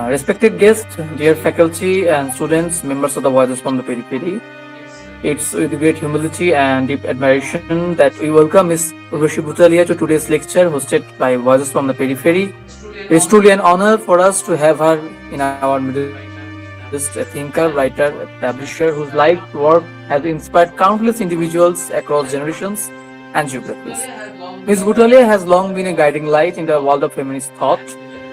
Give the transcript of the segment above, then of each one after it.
Respected guests, dear faculty and students, members of the Voices from the Periphery, it's with great humility and deep admiration that we welcome Ms. Urvashi Butalia to today's lecture hosted by Voices from the Periphery. It's truly an honor for us to have her in our midst, a thinker, writer, a publisher whose life work has inspired countless individuals across generations and geographies. Ms. Butalia has long been a guiding light in the world of feminist thought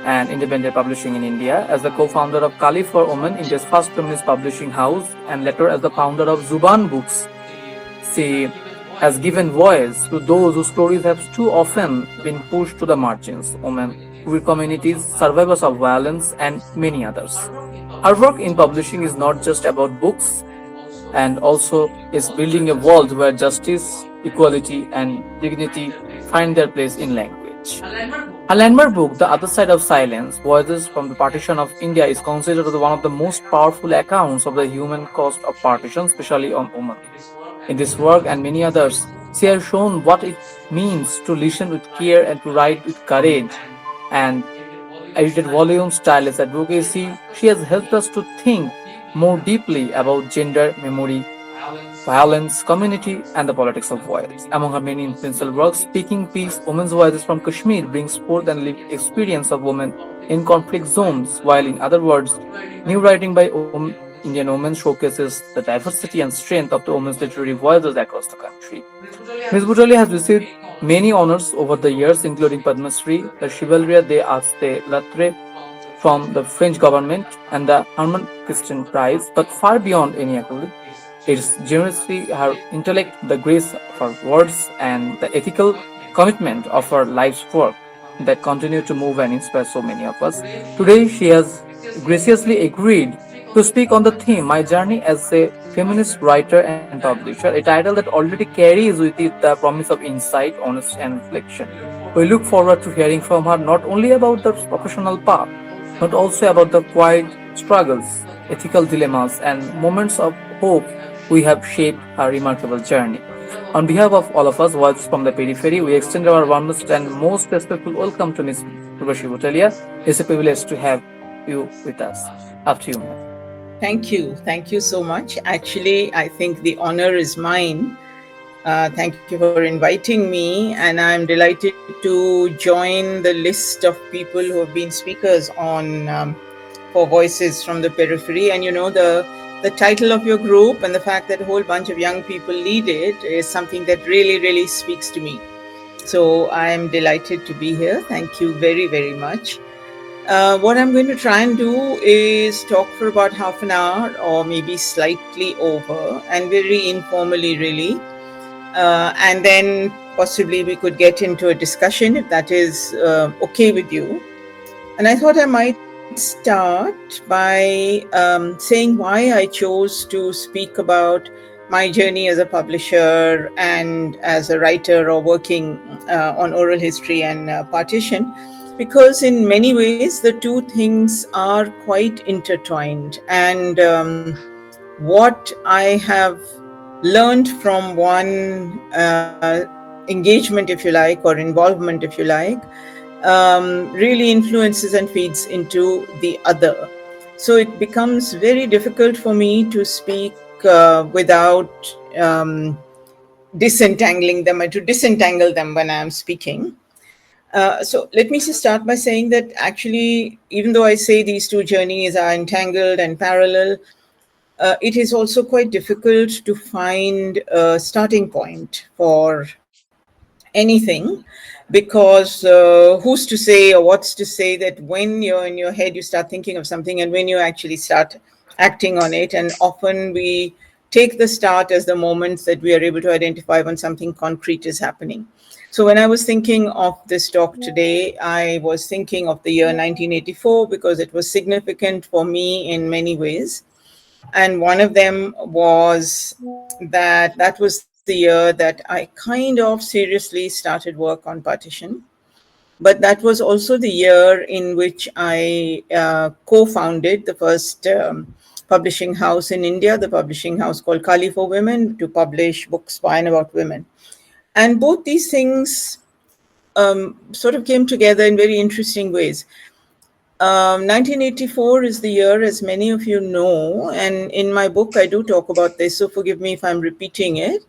and independent publishing in India as the co-founder of Kali for Women, India's first feminist publishing house, and later as the founder of Zubaan Books. She has given voice to those whose stories have too often been pushed to the margins, women, queer communities, survivors of violence, and many others. Her work in publishing is not just about books and also is building a world where justice, equality, and dignity find their place in language. Her landmark book, The Other Side of Silence, Voices from the Partition of India, is considered one of the most powerful accounts of the human cost of partition, especially on women. In this work and many others, she has shown what it means to listen with care and to write with courage. And edited volumes, tireless advocacy, she has helped us to think more deeply about gender, memory, violence, community, and the politics of voice. Among her many influential works, Speaking Peace, Women's Voices from Kashmir brings forth and lived experience of women in conflict zones, while in other words, new writing by Indian women showcases the diversity and strength of the women's literary voices across the country. Ms. Butalia has received many honors over the years, including Padma Shri, the Chevalier des Arts de Lettres from the French government, and the Hermann Christian Prize, but far beyond any accolade. It's generously her intellect, the grace of her words, and the ethical commitment of her life's work that continue to move and inspire so many of us. Today, she has graciously agreed to speak on the theme My Journey as a Feminist Writer and Publisher, a title that already carries with it the promise of insight, honesty, and reflection. We look forward to hearing from her not only about the professional path, but also about the quiet struggles, ethical dilemmas, and moments of hope we have shaped our remarkable journey. On behalf of all of us, Voices from the Periphery, we extend our warmest and most respectful welcome to Ms. Urvashi Butalia. It's a privilege to have you with us. Up to you, ma'am. Thank you. Thank you so much. Actually, I think the honor is mine. Thank you for inviting me, and I'm delighted to join the list of people who have been speakers on for Voices from the Periphery. And the title of your group and the fact that a whole bunch of young people lead it is something that really, really speaks to me. So I'm delighted to be here. Thank you very, very much. What I'm going to try and do is talk for about half an hour or maybe slightly over, and very informally, really. And then possibly we could get into a discussion if that is okay with you. And I thought I might start by saying why I chose to speak about my journey as a publisher and as a writer or working on oral history and partition, because in many ways the two things are quite intertwined. And what I have learned from one engagement, if you like, or involvement, if you like, really influences and feeds into the other. So it becomes very difficult for me to speak without disentangling them, or to disentangle them when I am speaking. So let me just start by saying that actually, even though I say these two journeys are entangled and parallel, it is also quite difficult to find a starting point for anything, because who's to say or what's to say that when you're in your head you start thinking of something and when you actually start acting on it. And often we take the start as the moments that we are able to identify when something concrete is happening. So when I was thinking of this talk today, I was thinking of the year 1984 because it was significant for me in many ways. And one of them was that was the year that I kind of seriously started work on partition. But that was also the year in which I co-founded the first publishing house in India, the publishing house called Kali for Women, to publish books by and about women. And both these things sort of came together in very interesting ways. 1984 is the year, as many of you know, and in my book I do talk about this, so forgive me if I'm repeating it.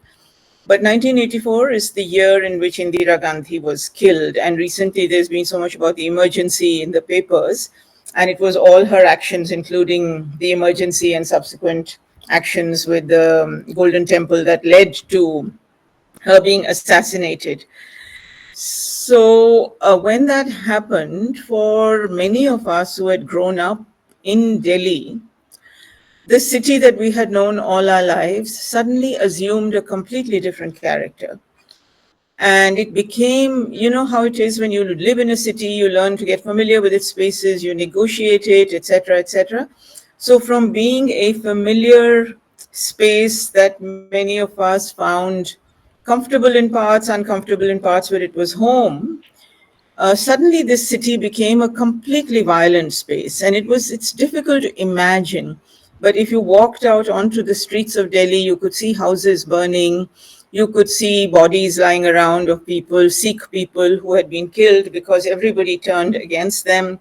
But 1984 is the year in which Indira Gandhi was killed. And recently there's been so much about the emergency in the papers. And it was all her actions, including the emergency and subsequent actions with the Golden Temple, that led to her being assassinated. So when that happened, for many of us who had grown up in Delhi, the city that we had known all our lives suddenly assumed a completely different character. And it became, you know how it is when you live in a city, you learn to get familiar with its spaces, you negotiate it, etc., etc. So from being a familiar space that many of us found comfortable in parts, uncomfortable in parts, where it was home, suddenly this city became a completely violent space. And it's difficult to imagine. But if you walked out onto the streets of Delhi, you could see houses burning. You could see bodies lying around of people, Sikh people who had been killed because everybody turned against them.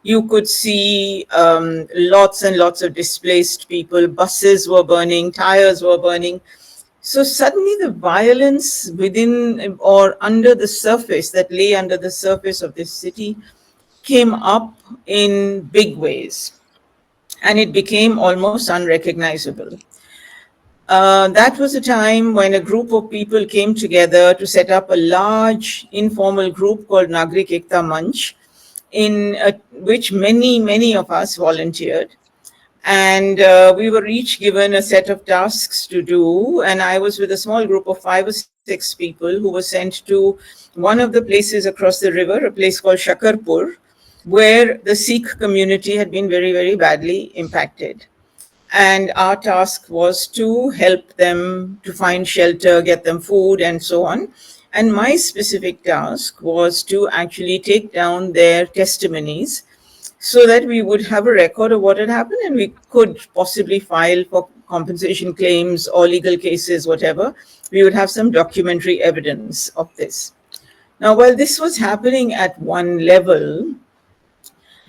You could see lots and lots of displaced people. Buses were burning, tires were burning. So suddenly the violence within or under the surface, that lay under the surface of this city, came up in big ways, and it became almost unrecognizable. That was a time when a group of people came together to set up a large informal group called Nagrik Ekta Manch, in which many of us volunteered. And we were each given a set of tasks to do. And I was with a small group of 5 or 6 people who were sent to one of the places across the river, a place called Shakarpur, where the Sikh community had been very, very badly impacted. And our task was to help them to find shelter, get them food, and so on. And my specific task was to actually take down their testimonies so that we would have a record of what had happened, and we could possibly file for compensation claims or legal cases, whatever. We would have some documentary evidence of this. Now, while this was happening at one level,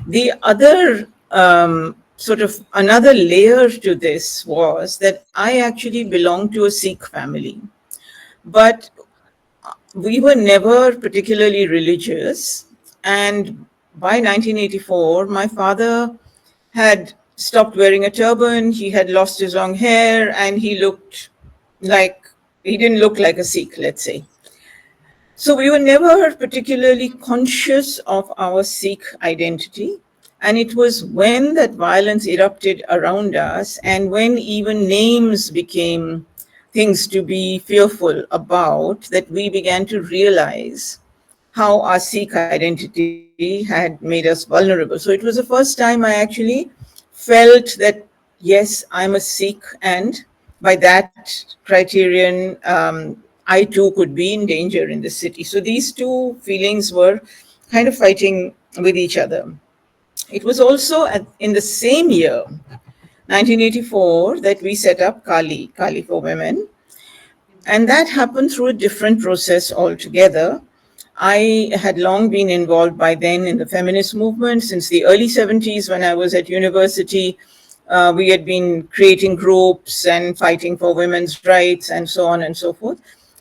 the other sort of another layer to this was that I actually belonged to a Sikh family, but we were never particularly religious. And by 1984, my father had stopped wearing a turban, he had lost his long hair, and he didn't look like a Sikh, let's say. So we were never particularly conscious of our Sikh identity. And it was when that violence erupted around us, and when even names became things to be fearful about, that we began to realize how our Sikh identity had made us vulnerable. So it was the first time I actually felt that, yes, I'm a Sikh, and by that criterion, I too could be in danger in the city. So these two feelings were kind of fighting with each other. It was also in the same year, 1984, that we set up Kali for Women. And that happened through a different process altogether. I had long been involved by then in the feminist movement. Since the early 70s, when I was at university, we had been creating groups and fighting for women's rights and so on and so forth.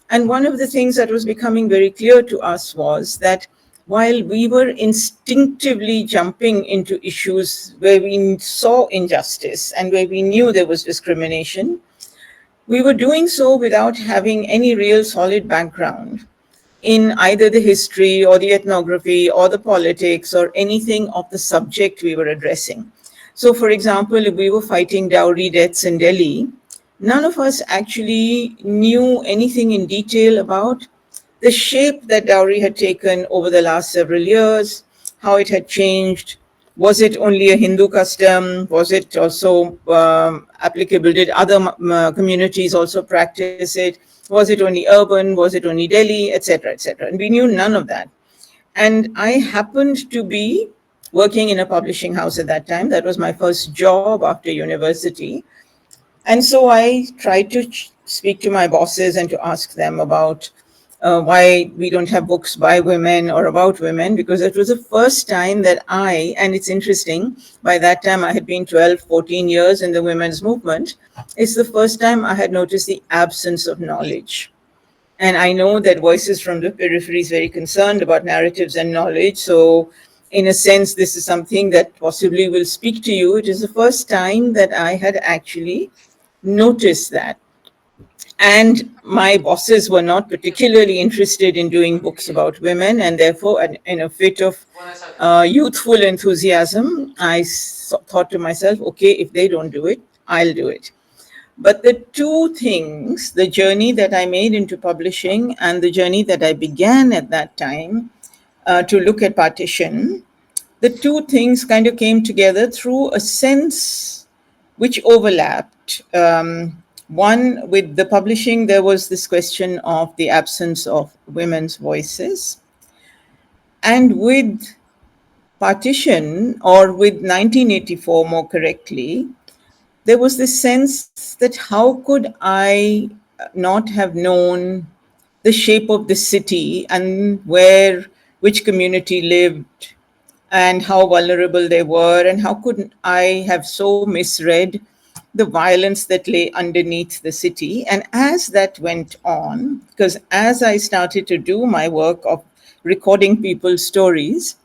And one of the things that was becoming very clear to us was that while we were instinctively jumping into issues where we saw injustice and where we knew there was discrimination, we were doing so without having any real solid background in either the history or the ethnography or the politics or anything of the subject we were addressing. So, for example, if we were fighting dowry deaths in Delhi, none of us actually knew anything in detail about the shape that dowry had taken over the last several years, how it had changed. Was it only a Hindu custom? Was it also applicable? Did other communities also practice it? Was it only urban? Was it only Delhi, etc., etc.? And we knew none of that. And I happened to be working in a publishing house at that time. That was my first job after university. And so I tried to speak to my bosses and to ask them about why we don't have books by women or about women, because it was the first time that and it's interesting, by that time I had been 12, 14 years in the women's movement. It's the first time I had noticed the absence of knowledge. And I know that Voices from the Periphery is very concerned about narratives and knowledge. So, in a sense, this is something that possibly will speak to you. It is the first time that I had actually noticed that. And my bosses were not particularly interested in doing books about women, and therefore, in a fit of youthful enthusiasm, I thought to myself, okay, if they don't do it, I'll do it. But the two things, the journey that I made into publishing and the journey that I began at that time to look at partition, the two things kind of came together through a sense which overlapped. One, with the publishing, there was this question of the absence of women's voices. And with partition, or with 1984 more correctly, there was this sense that how could I not have known the shape of the city and which community lived and how vulnerable they were, and how couldn't I have so misread the violence that lay underneath the city. And as that went on, because as I started to do my work of recording people's stories,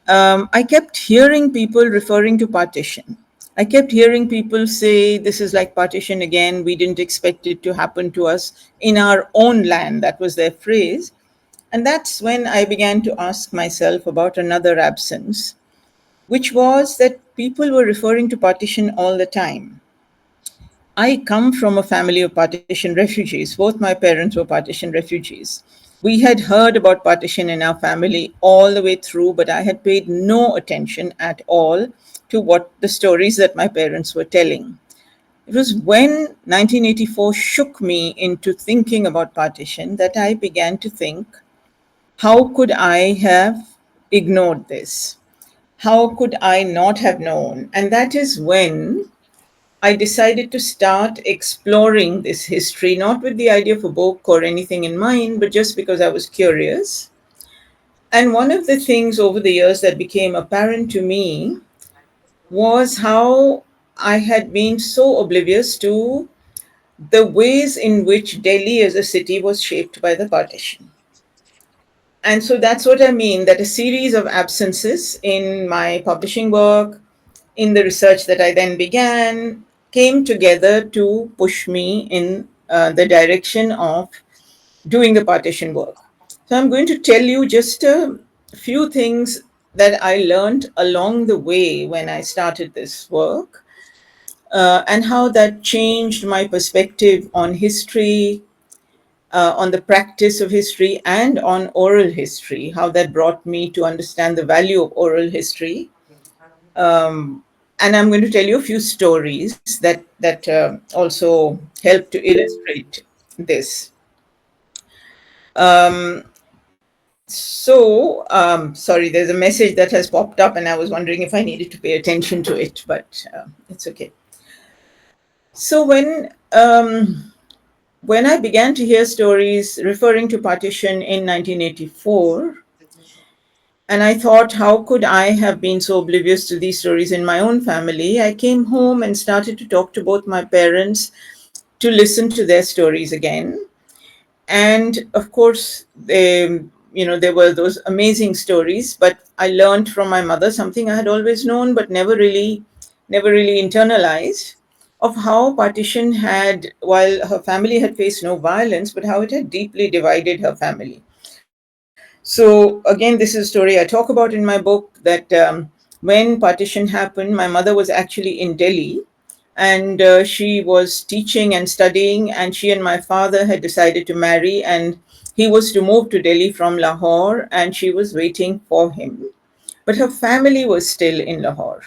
I kept hearing people referring to partition. I kept hearing people say, this is like partition again. We didn't expect it to happen to us in our own land. That was their phrase. And that's when I began to ask myself about another absence, which was that people were referring to partition all the time. I come from a family of partition refugees. Both my parents were partition refugees. We had heard about partition in our family all the way through, but I had paid no attention at all to what the stories that my parents were telling. It was when 1984 shook me into thinking about partition that I began to think, how could I have ignored this? How could I not have known? And that is when I decided to start exploring this history, not with the idea of a book or anything in mind, but just because I was curious. And one of the things over the years that became apparent to me was how I had been so oblivious to the ways in which Delhi as a city was shaped by the partition. And so that's what I mean, that a series of absences in my publishing work, in the research that I then began, came together to push me in the direction of doing the partition work. So I'm going to tell you just a few things that I learned along the way when I started this work, and how that changed my perspective on history, on the practice of history, and on oral history, how that brought me to understand the value of oral history. And I'm going to tell you a few stories that also help to illustrate this. Sorry, there's a message that has popped up, and I was wondering if I needed to pay attention to it, but it's okay. So when I began to hear stories referring to partition in 1984, and I thought, how could I have been so oblivious to these stories in my own family? I came home and started to talk to both my parents to listen to their stories again. And of course, there were those amazing stories, but I learned from my mother something I had always known, but never really internalized, of how partition had, while her family had faced no violence, but how it had deeply divided her family. So again, this is a story I talk about in my book, that when partition happened, my mother was actually in Delhi, and she was teaching and studying, and she and my father had decided to marry, and he was to move to Delhi from Lahore, and she was waiting for him. But her family was still in Lahore.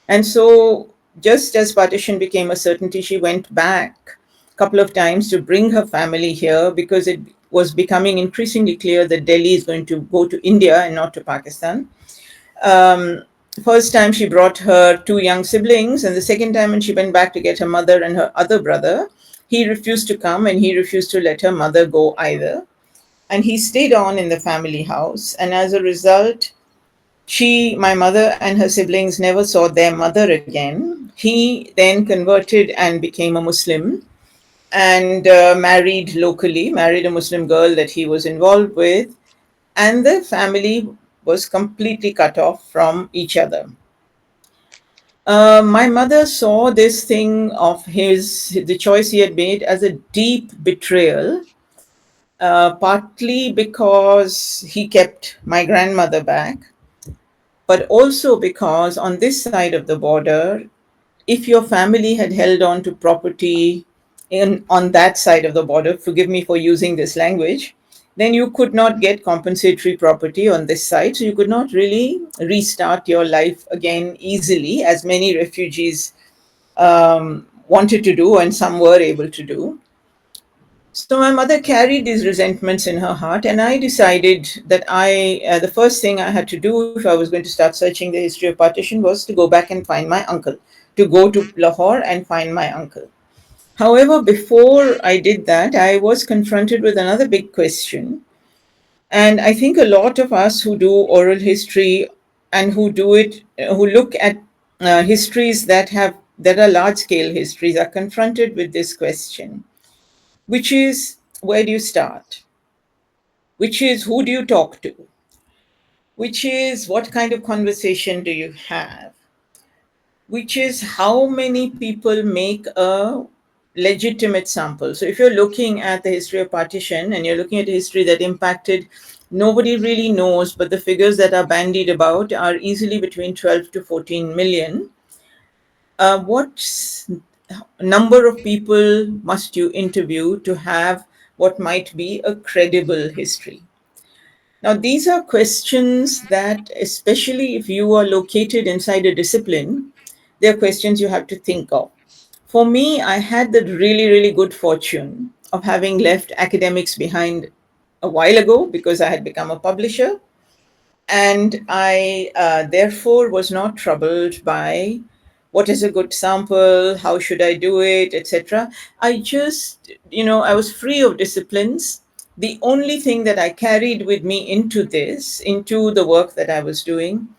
And so, just as partition became a certainty, she went back a couple of times to bring her family here, because it was becoming increasingly clear that Delhi is going to go to India and not to Pakistan. Um, First time she brought her two young siblings, and the second time when she went back to get her mother and her other brother, he refused to come, and he refused to let her mother go either. and he stayed on in the family house. And as a result, my mother, and her siblings never saw their mother again. He then converted and became a Muslim and married a Muslim girl that he was involved with, and the family was completely cut off from each other. My mother saw this thing of the choice he had made, as a deep betrayal, partly because he kept my grandmother back, but also because on this side of the border, if your family had held on to property on that side of the border, forgive me for using this language, then you could not get compensatory property on this side. So you could not really restart your life again easily, as many refugees wanted to do, and some were able to do. So my mother carried these resentments in her heart, and I decided that the first thing I had to do if I was going to start searching the history of partition was to go back and find my uncle, to go to Lahore and find my uncle. However, before I did that, I was confronted with another big question. And I think a lot of us who do oral history and who look at histories that are large scale histories, are confronted with this question, which is, where do you start? Which is, who do you talk to? Which is, what kind of conversation do you have? Which is, how many people make a legitimate sample? So if you're looking at the history of partition and you're looking at a history that impacted, nobody really knows, but the figures that are bandied about are easily between 12 to 14 million. What number of people must you interview to have what might be a credible history? Now, these are questions that, especially if you are located inside a discipline, they're questions you have to think of. For me, I had the really, really good fortune of having left academics behind a while ago because I had become a publisher. And I therefore was not troubled by what is a good sample, how should I do it, etc. I just, I was free of disciplines. The only thing that I carried with me into the work that I was doing,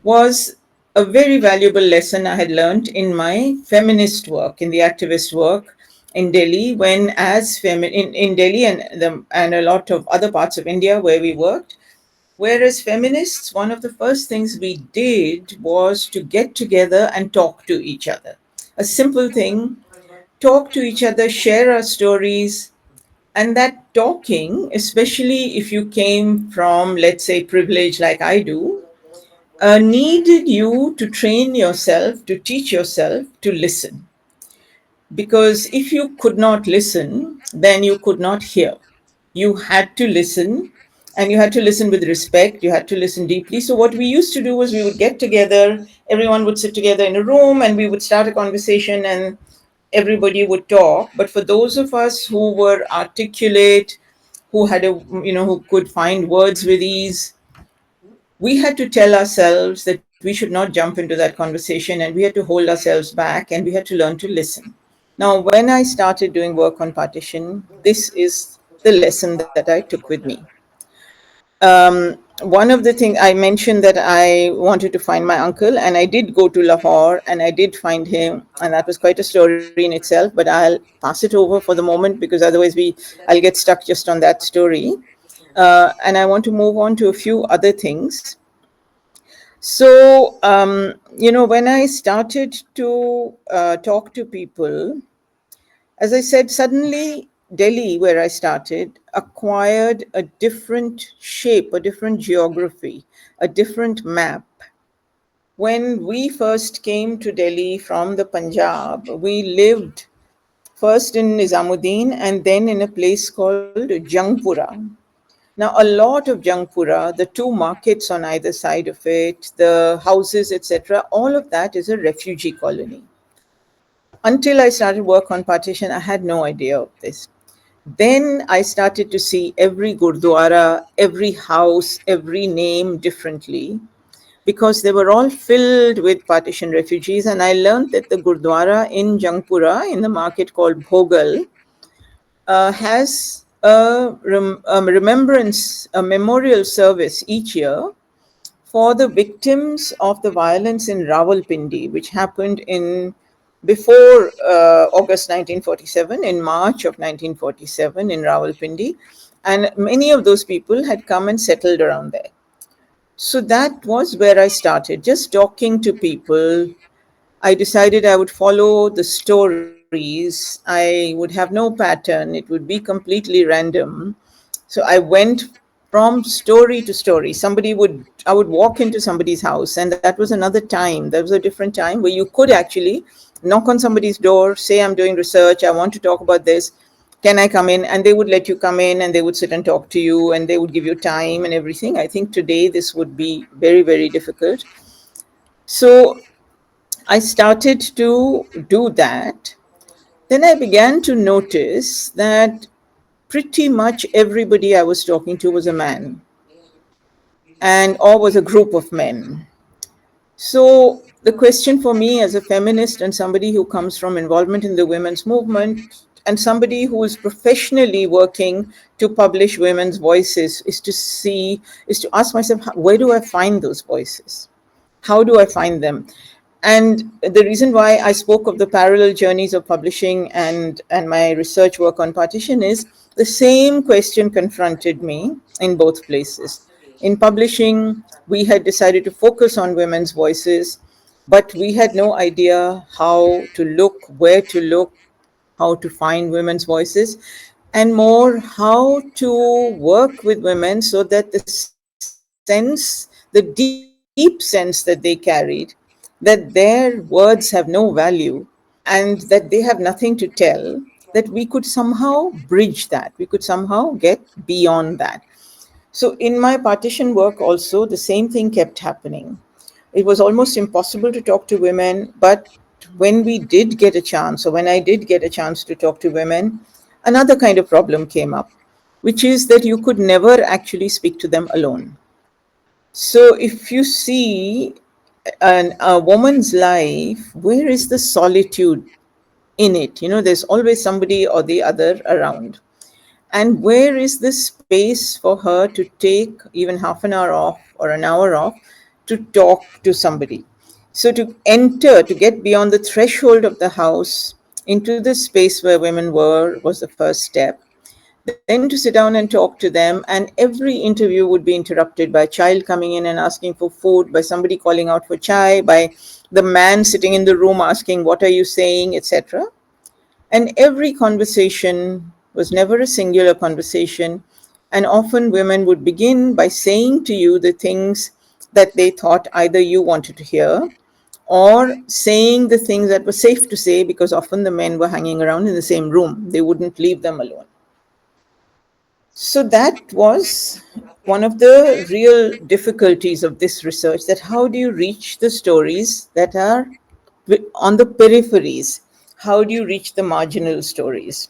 was a very valuable lesson I had learned in my feminist work, in the activist work in Delhi, when in Delhi and a lot of other parts of India where we worked. Whereas feminists, one of the first things we did was to get together and talk to each other. A simple thing, talk to each other, share our stories. And that talking, especially if you came from, let's say, privilege like I do, needed you to train yourself, to teach yourself to listen. Because if you could not listen, then you could not hear. You had to listen, and you had to listen with respect. You had to listen deeply. So, what we used to do was we would get together, everyone would sit together in a room, and we would start a conversation, and everybody would talk. But for those of us who were articulate, who could find words with ease, we had to tell ourselves that we should not jump into that conversation, and we had to hold ourselves back, and we had to learn to listen. Now, when I started doing work on partition, this is the lesson that I took with me. One of the things I mentioned, that I wanted to find my uncle, and I did go to Lahore and I did find him, and that was quite a story in itself. But I'll pass it over for the moment because otherwise I'll get stuck just on that story. And I want to move on to a few other things. So, when I started to talk to people, as I said, suddenly Delhi, where I started, acquired a different shape, a different geography, a different map. When we first came to Delhi from the Punjab, we lived first in Nizamuddin and then in a place called Jangpura. Now, a lot of Jangpura, the two markets on either side of it, the houses, etc., all of that is a refugee colony. Until I started work on partition, I had no idea of this. Then I started to see every gurdwara, every house, every name differently, because they were all filled with partition refugees. And I learned that the gurdwara in Jangpura, in the market called Bhogal, has remembrance, a memorial service each year for the victims of the violence in Rawalpindi, which happened in before August 1947, in March of 1947 in Rawalpindi. And many of those people had come and settled around there. So that was where I started, just talking to people. I decided I would follow the stories. I would have no pattern. It would be completely random. So I went from story to story. I would walk into somebody's house, and that was another time. There was a different time where you could actually knock on somebody's door, say, I'm doing research, I want to talk about this. Can I come in? And they would let you come in and they would sit and talk to you and they would give you time and everything. I think today this would be very, very difficult. So I started to do that. Then I began to notice that pretty much everybody I was talking to was a man, and or was a group of men. So the question for me as a feminist and somebody who comes from involvement in the women's movement and somebody who is professionally working to publish women's voices is to ask myself, where do I find those voices? How do I find them? And the reason why I spoke of the parallel journeys of publishing and my research work on partition is the same question confronted me in both places. In publishing, we had decided to focus on women's voices, but we had no idea how to look, where to look, how to find women's voices, and more how to work with women so that the deep sense that they carried, that their words have no value and that they have nothing to tell, that we could somehow bridge that, we could somehow get beyond that. So in my partition work also, the same thing kept happening. It was almost impossible to talk to women, but when we did get a chance, or when I did get a chance to talk to women, another kind of problem came up, which is that you could never actually speak to them alone. So if you see a woman's life, where is the solitude in it? You know, there's always somebody or the other around. And where is the space for her to take even half an hour off or an hour off to talk to somebody? So to enter, to get beyond the threshold of the house into the space where women were was the first step. Then to sit down and talk to them, and every interview would be interrupted by a child coming in and asking for food, by somebody calling out for chai, by the man sitting in the room asking, what are you saying, etc. And every conversation was never a singular conversation. And often women would begin by saying to you the things that they thought either you wanted to hear, or saying the things that were safe to say, because often the men were hanging around in the same room. They wouldn't leave them alone. So that was one of the real difficulties of this research, that how do you reach the stories that are on the peripheries? How do you reach the marginal stories?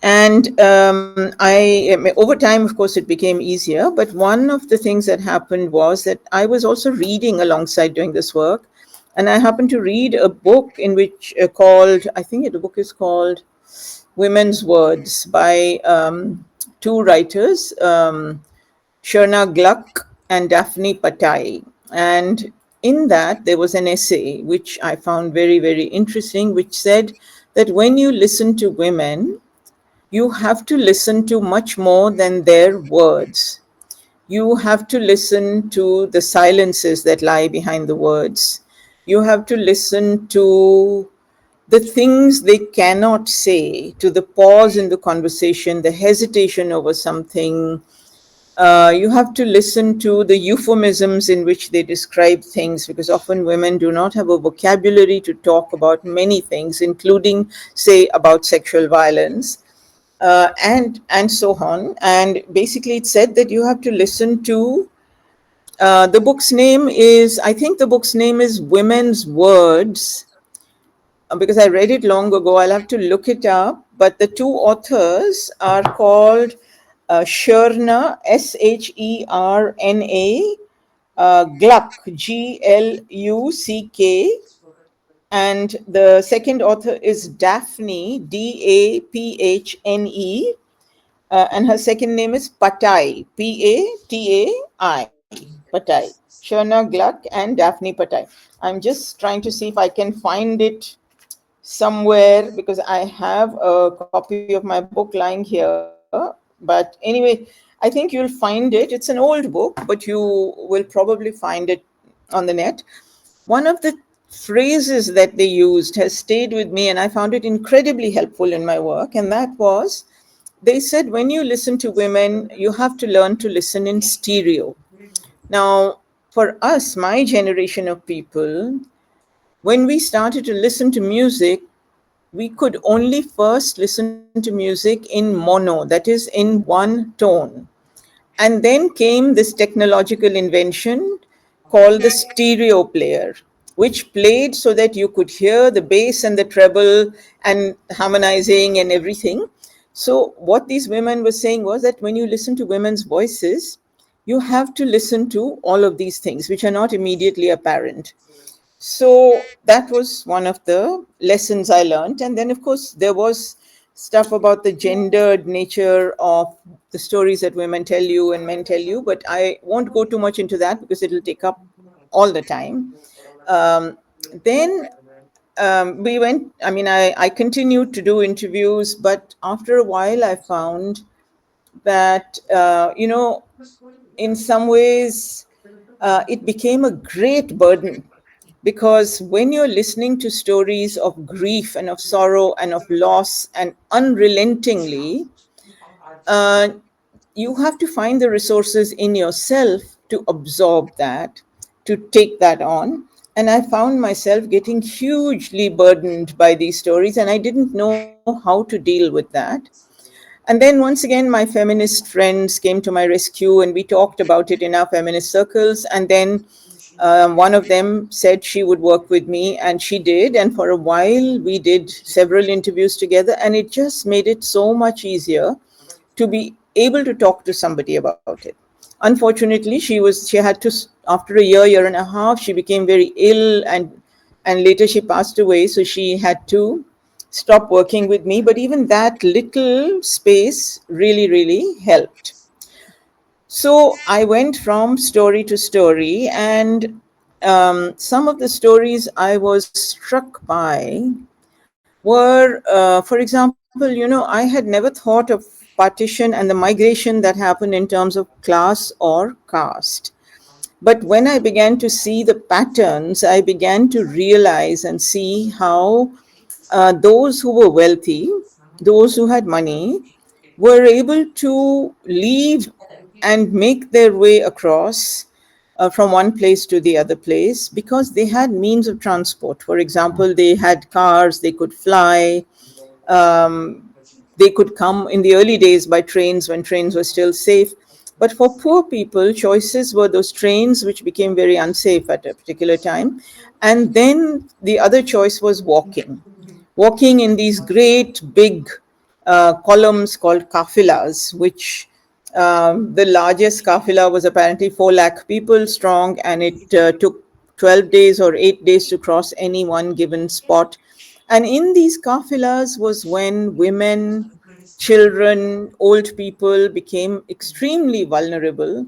And over time, of course, it became easier. But one of the things that happened was that I was also reading alongside doing this work. And I happened to read a book in which I think the book is called Women's Words by two writers, Sherna Gluck and Daphne Patai. And in that, there was an essay which I found very, very interesting, which said that when you listen to women, you have to listen to much more than their words. You have to listen to the silences that lie behind the words. You have to listen to the things they cannot say, to the pause in the conversation, the hesitation over something. You have to listen to the euphemisms in which they describe things, because often women do not have a vocabulary to talk about many things, including, say, about sexual violence, and so on. And basically, it said that you have to listen to. The book's name is, I think the book's name is Women's Words, because I read it long ago. I'll have to look it up. But the two authors are called Sherna, Sherna, Gluck, Gluck, and the second author is Daphne, Daphne. And her second name is Patai, Patai, Patai. Sherna Gluck and Daphne Patai. I'm just trying to see if I can find it somewhere because I have a copy of my book lying here. But anyway, I think you'll find it. It's an old book, but you will probably find it on the net. One of the phrases that they used has stayed with me, and I found it incredibly helpful in my work. And that was, they said, when you listen to women, you have to learn to listen in stereo. Now, for us, my generation of people, when we started to listen to music, we could only first listen to music in mono, that is, in one tone. And then came this technological invention called the stereo player, which played so that you could hear the bass and the treble and harmonizing and everything. So, what these women were saying was that when you listen to women's voices, you have to listen to all of these things, which are not immediately apparent. So that was one of the lessons I learned. And then, of course, there was stuff about the gendered nature of the stories that women tell you and men tell you, but I won't go too much into that because it'll take up all the time. Um, then we went, I continued to do interviews, but after a while, I found that, in some ways, it became a great burden because when you're listening to stories of grief and of sorrow and of loss and unrelentingly, uh, you have to find the resources in yourself to absorb that, to take that on. And I found myself getting hugely burdened by these stories, and I didn't know how to deal with that. And then once again, my feminist friends came to my rescue, and we talked about it in our feminist circles. And then one of them said she would work with me, and she did. And for a while, we did several interviews together, and it just made it so much easier to be able to talk to somebody about it. Unfortunately, she had to, after a year and a half, she became very ill, and later she passed away. So she had to stop working with me. But even that little space really, really helped. So I went from story to story, and some of the stories I was struck by were, for example, I had never thought of partition and the migration that happened in terms of class or caste. But when I began to see the patterns, I began to realize and see how those who were wealthy, those who had money, were able to leave and make their way across from one place to the other place because they had means of transport. For example, they had cars, they could fly, um, they could come in the early days by trains when trains were still safe. But for poor people, choices were those trains which became very unsafe at a particular time. And then the other choice was walking in these great big columns called kafilas, which the largest kafila was apparently 4 lakh people strong, and it took 12 days or 8 days to cross any one given spot. And in these kafilas was when women, children, old people became extremely vulnerable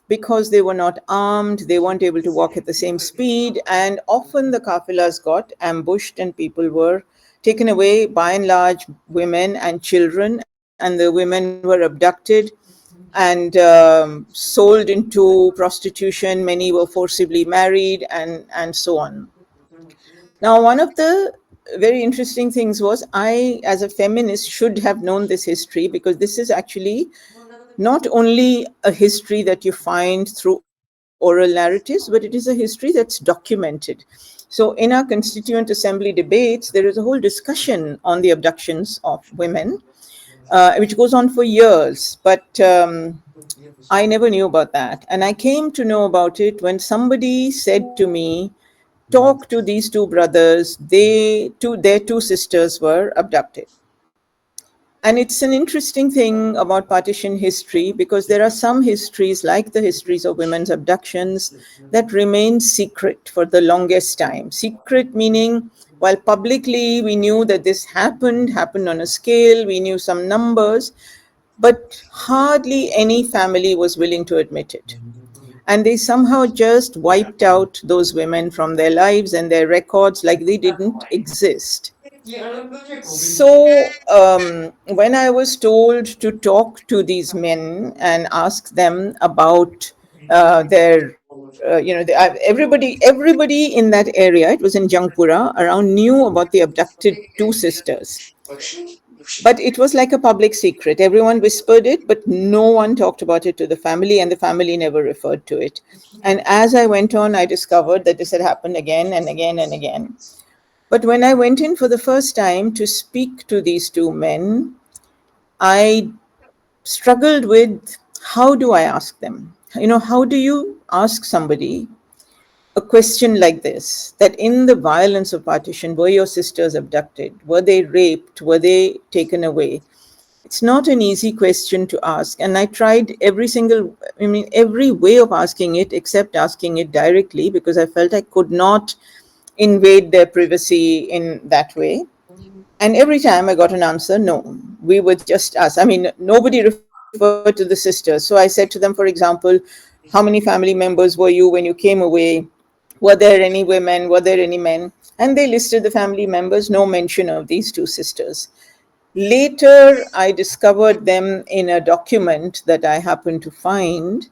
because they were not armed, they weren't able to walk at the same speed, and often the kafilas got ambushed and people were taken away, by and large women and children, and the women were abducted and sold into prostitution. Many were forcibly married, and so on. Now, one of the very interesting things was I, as a feminist, should have known this history because this is actually not only a history that you find through oral narratives, but it is a history that's documented. So, in our Constituent Assembly debates, there is a whole discussion on the abductions of women, which goes on for years. But I never knew about that. And I came to know about it when somebody said to me, talk to these two brothers. Their two sisters were abducted. And it's an interesting thing about partition history because there are some histories, like the histories of women's abductions, that remain secret for the longest time. Secret meaning, while publicly we knew that this happened on a scale, we knew some numbers, but hardly any family was willing to admit it. And they somehow just wiped out those women from their lives and their records like they didn't exist. So, when I was told to talk to these men and ask them about everybody in that area, it was in Jangpura, around knew about the abducted two sisters. But it was like a public secret. Everyone whispered it, but no one talked about it to the family, and the family never referred to it. And as I went on, I discovered that this had happened again and again and again. But when I went in for the first time to speak to these two men, I struggled with, how do I ask them? How do you ask somebody a question like this, that in the violence of partition, were your sisters abducted? Were they raped? Were they taken away? It's not an easy question to ask. And I tried every way of asking it except asking it directly, because I felt I could not invade their privacy in that way. And every time I got an answer, no, we were just us. Nobody referred to the sisters. So I said to them, for example, how many family members were you when you came away? Were there any women? Were there any men? And they listed the family members, no mention of these two sisters. Later, I discovered them in a document that I happened to find.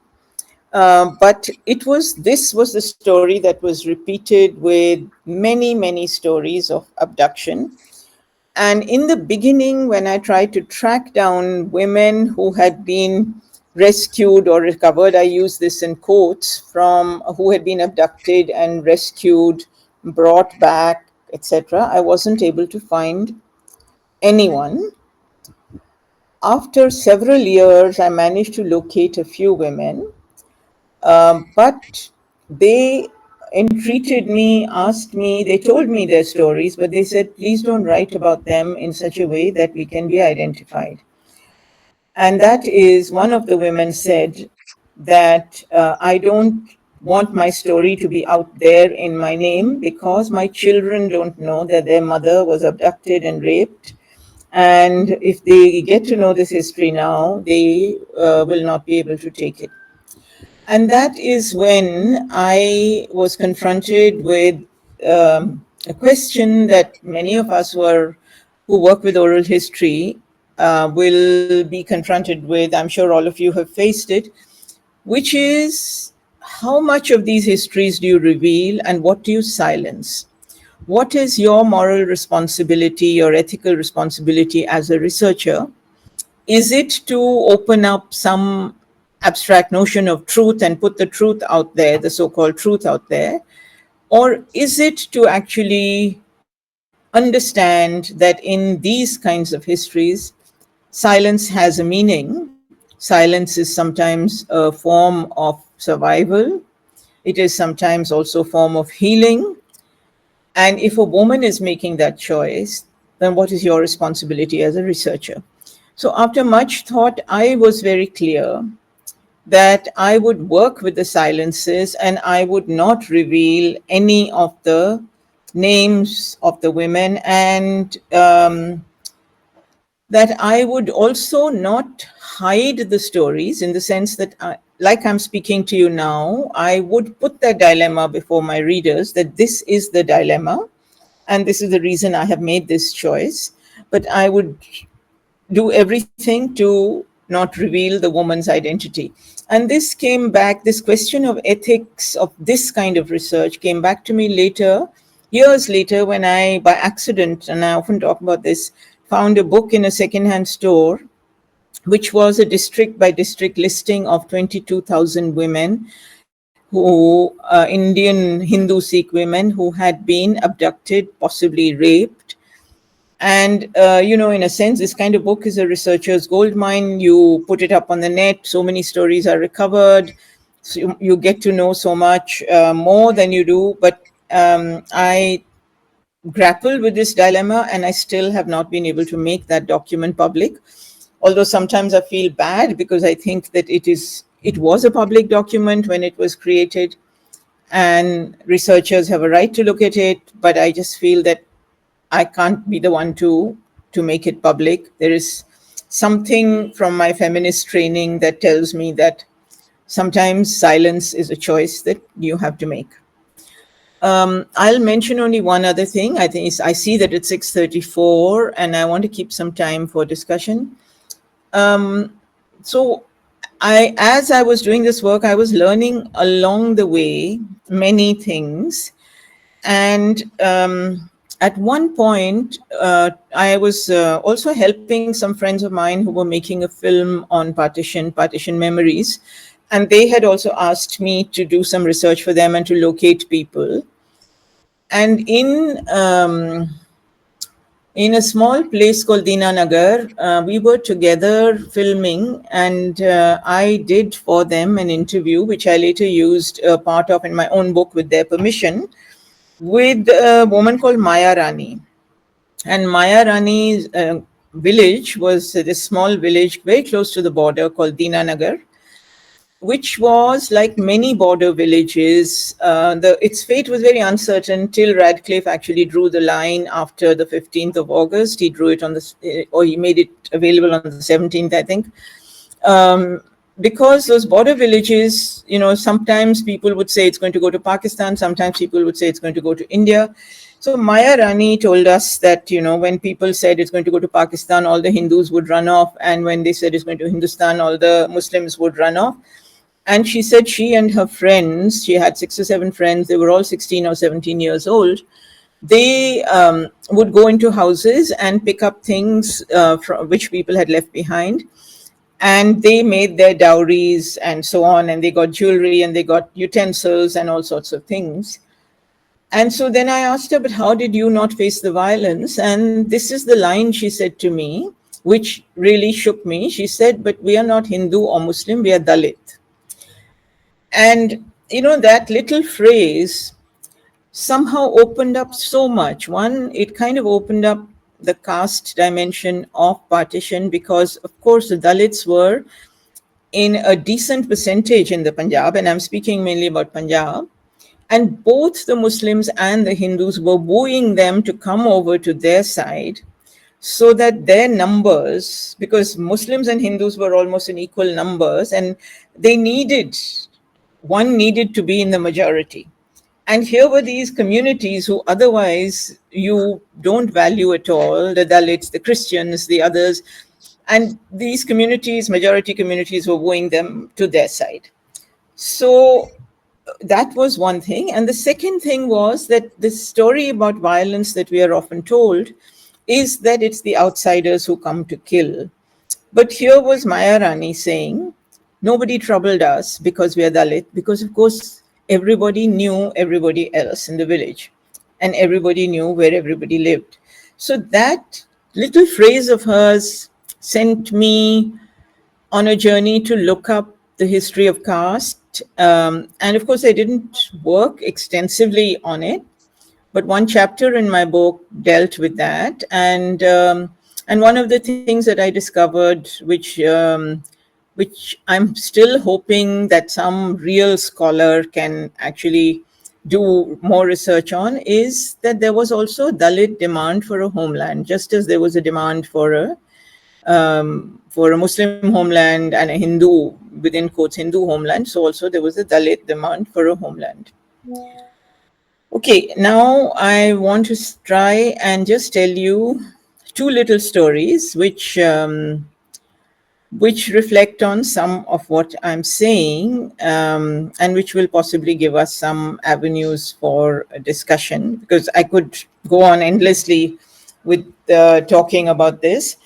But this was the story that was repeated with many, many stories of abduction. And in the beginning, when I tried to track down women who had been rescued or recovered, I use this in quotes, from who had been abducted and rescued, brought back, etc., I wasn't able to find anyone. After several years, I managed to locate a few women, but they entreated me, asked me, they told me their stories, but they said, please don't write about them in such a way that we can be identified. And that is, one of the women said that I don't want my story to be out there in my name because my children don't know that their mother was abducted and raped. And if they get to know this history now, they will not be able to take it. And that is when I was confronted with a question that many of us who work with oral history will be confronted with. I'm sure all of you have faced it, which is, how much of these histories do you reveal and what do you silence? What is your moral responsibility, your ethical responsibility as a researcher? Is it to open up some abstract notion of truth and put the truth out there, the so-called truth out there? Or is it to actually understand that in these kinds of histories, silence has a meaning? Silence is sometimes a form of survival. It is sometimes also a form of healing. And if a woman is making that choice, then what is your responsibility as a researcher? So after much thought, I was very clear that I would work with the silences and I would not reveal any of the names of the women, and that I would also not hide the stories, in the sense that, like I'm speaking to you now, I would put that dilemma before my readers, that this is the dilemma and this is the reason I have made this choice. But I would do everything to not reveal the woman's identity. And this question of ethics of this kind of research came back to me later, years later, when I, by accident, and I often talk about this, found a book in a secondhand store, which was a district by district listing of 22,000 women Indian Hindu Sikh women who had been abducted, possibly raped. And, in a sense, this kind of book is a researcher's gold mine. You put it up on the net, so many stories are recovered. So you get to know so much more than you do. But I grapple with this dilemma, and I still have not been able to make that document public. Although sometimes I feel bad because I think that it was a public document when it was created, and researchers have a right to look at it, but I just feel that I can't be the one to make it public. There is something from my feminist training that tells me that sometimes silence is a choice that you have to make. I'll mention only one other thing. I see that it's 6:34, and I want to keep some time for discussion. So, as I was doing this work, I was learning along the way many things, and at one point, I was also helping some friends of mine who were making a film on partition memories, and they had also asked me to do some research for them and to locate people. And in a small place called Dinanagar, we were together filming, and I did for them an interview, which I later used a part of in my own book with their permission, with a woman called Maya Rani. And Maya Rani's village was this small village very close to the border called Dinanagar, which was like many border villages. Its fate was very uncertain till Radcliffe actually drew the line after the 15th of August. He drew it on or he made it available on the 17th, I think. Because those border villages, sometimes people would say it's going to go to Pakistan, sometimes people would say it's going to go to India. So Maya Rani told us that, when people said it's going to go to Pakistan, all the Hindus would run off. And when they said it's going to Hindustan, all the Muslims would run off. And she said she and her friends, she had 6 or 7 friends, they were all 16 or 17 years old. They would go into houses and pick up things which people had left behind. And they made their dowries and so on. And they got jewelry and they got utensils and all sorts of things. And so then I asked her, but how did you not face the violence? And this is the line she said to me, which really shook me. She said, but we are not Hindu or Muslim, we are Dalit. And, that little phrase somehow opened up so much. One, it kind of opened up the caste dimension of partition because, of course, the Dalits were in a decent percentage in the Punjab, and I'm speaking mainly about Punjab. And both the Muslims and the Hindus were wooing them to come over to their side so that their numbers, because Muslims and Hindus were almost in equal numbers, and one needed to be in the majority. And here were these communities who otherwise you don't value at all, the Dalits, the Christians, the others. And these communities, majority communities, were wooing them to their side. So that was one thing. And the second thing was that the story about violence that we are often told is that it's the outsiders who come to kill. But here was Maya Rani saying, nobody troubled us because we are Dalit, because of course everybody knew everybody else in the village and everybody knew where everybody lived. So that little phrase of hers sent me on a journey to look up the history of caste. And of course, I didn't work extensively on it, but one chapter in my book dealt with that. And one of the things that I discovered, which I'm still hoping that some real scholar can actually do more research on, is that there was also Dalit demand for a homeland, just as there was a demand for a Muslim homeland and a Hindu, within quotes, Hindu homeland. So also there was a Dalit demand for a homeland. Okay, now I want to try and just tell you 2 little stories which reflect on some of what I'm saying, and which will possibly give us some avenues for discussion, because I could go on endlessly with talking about this.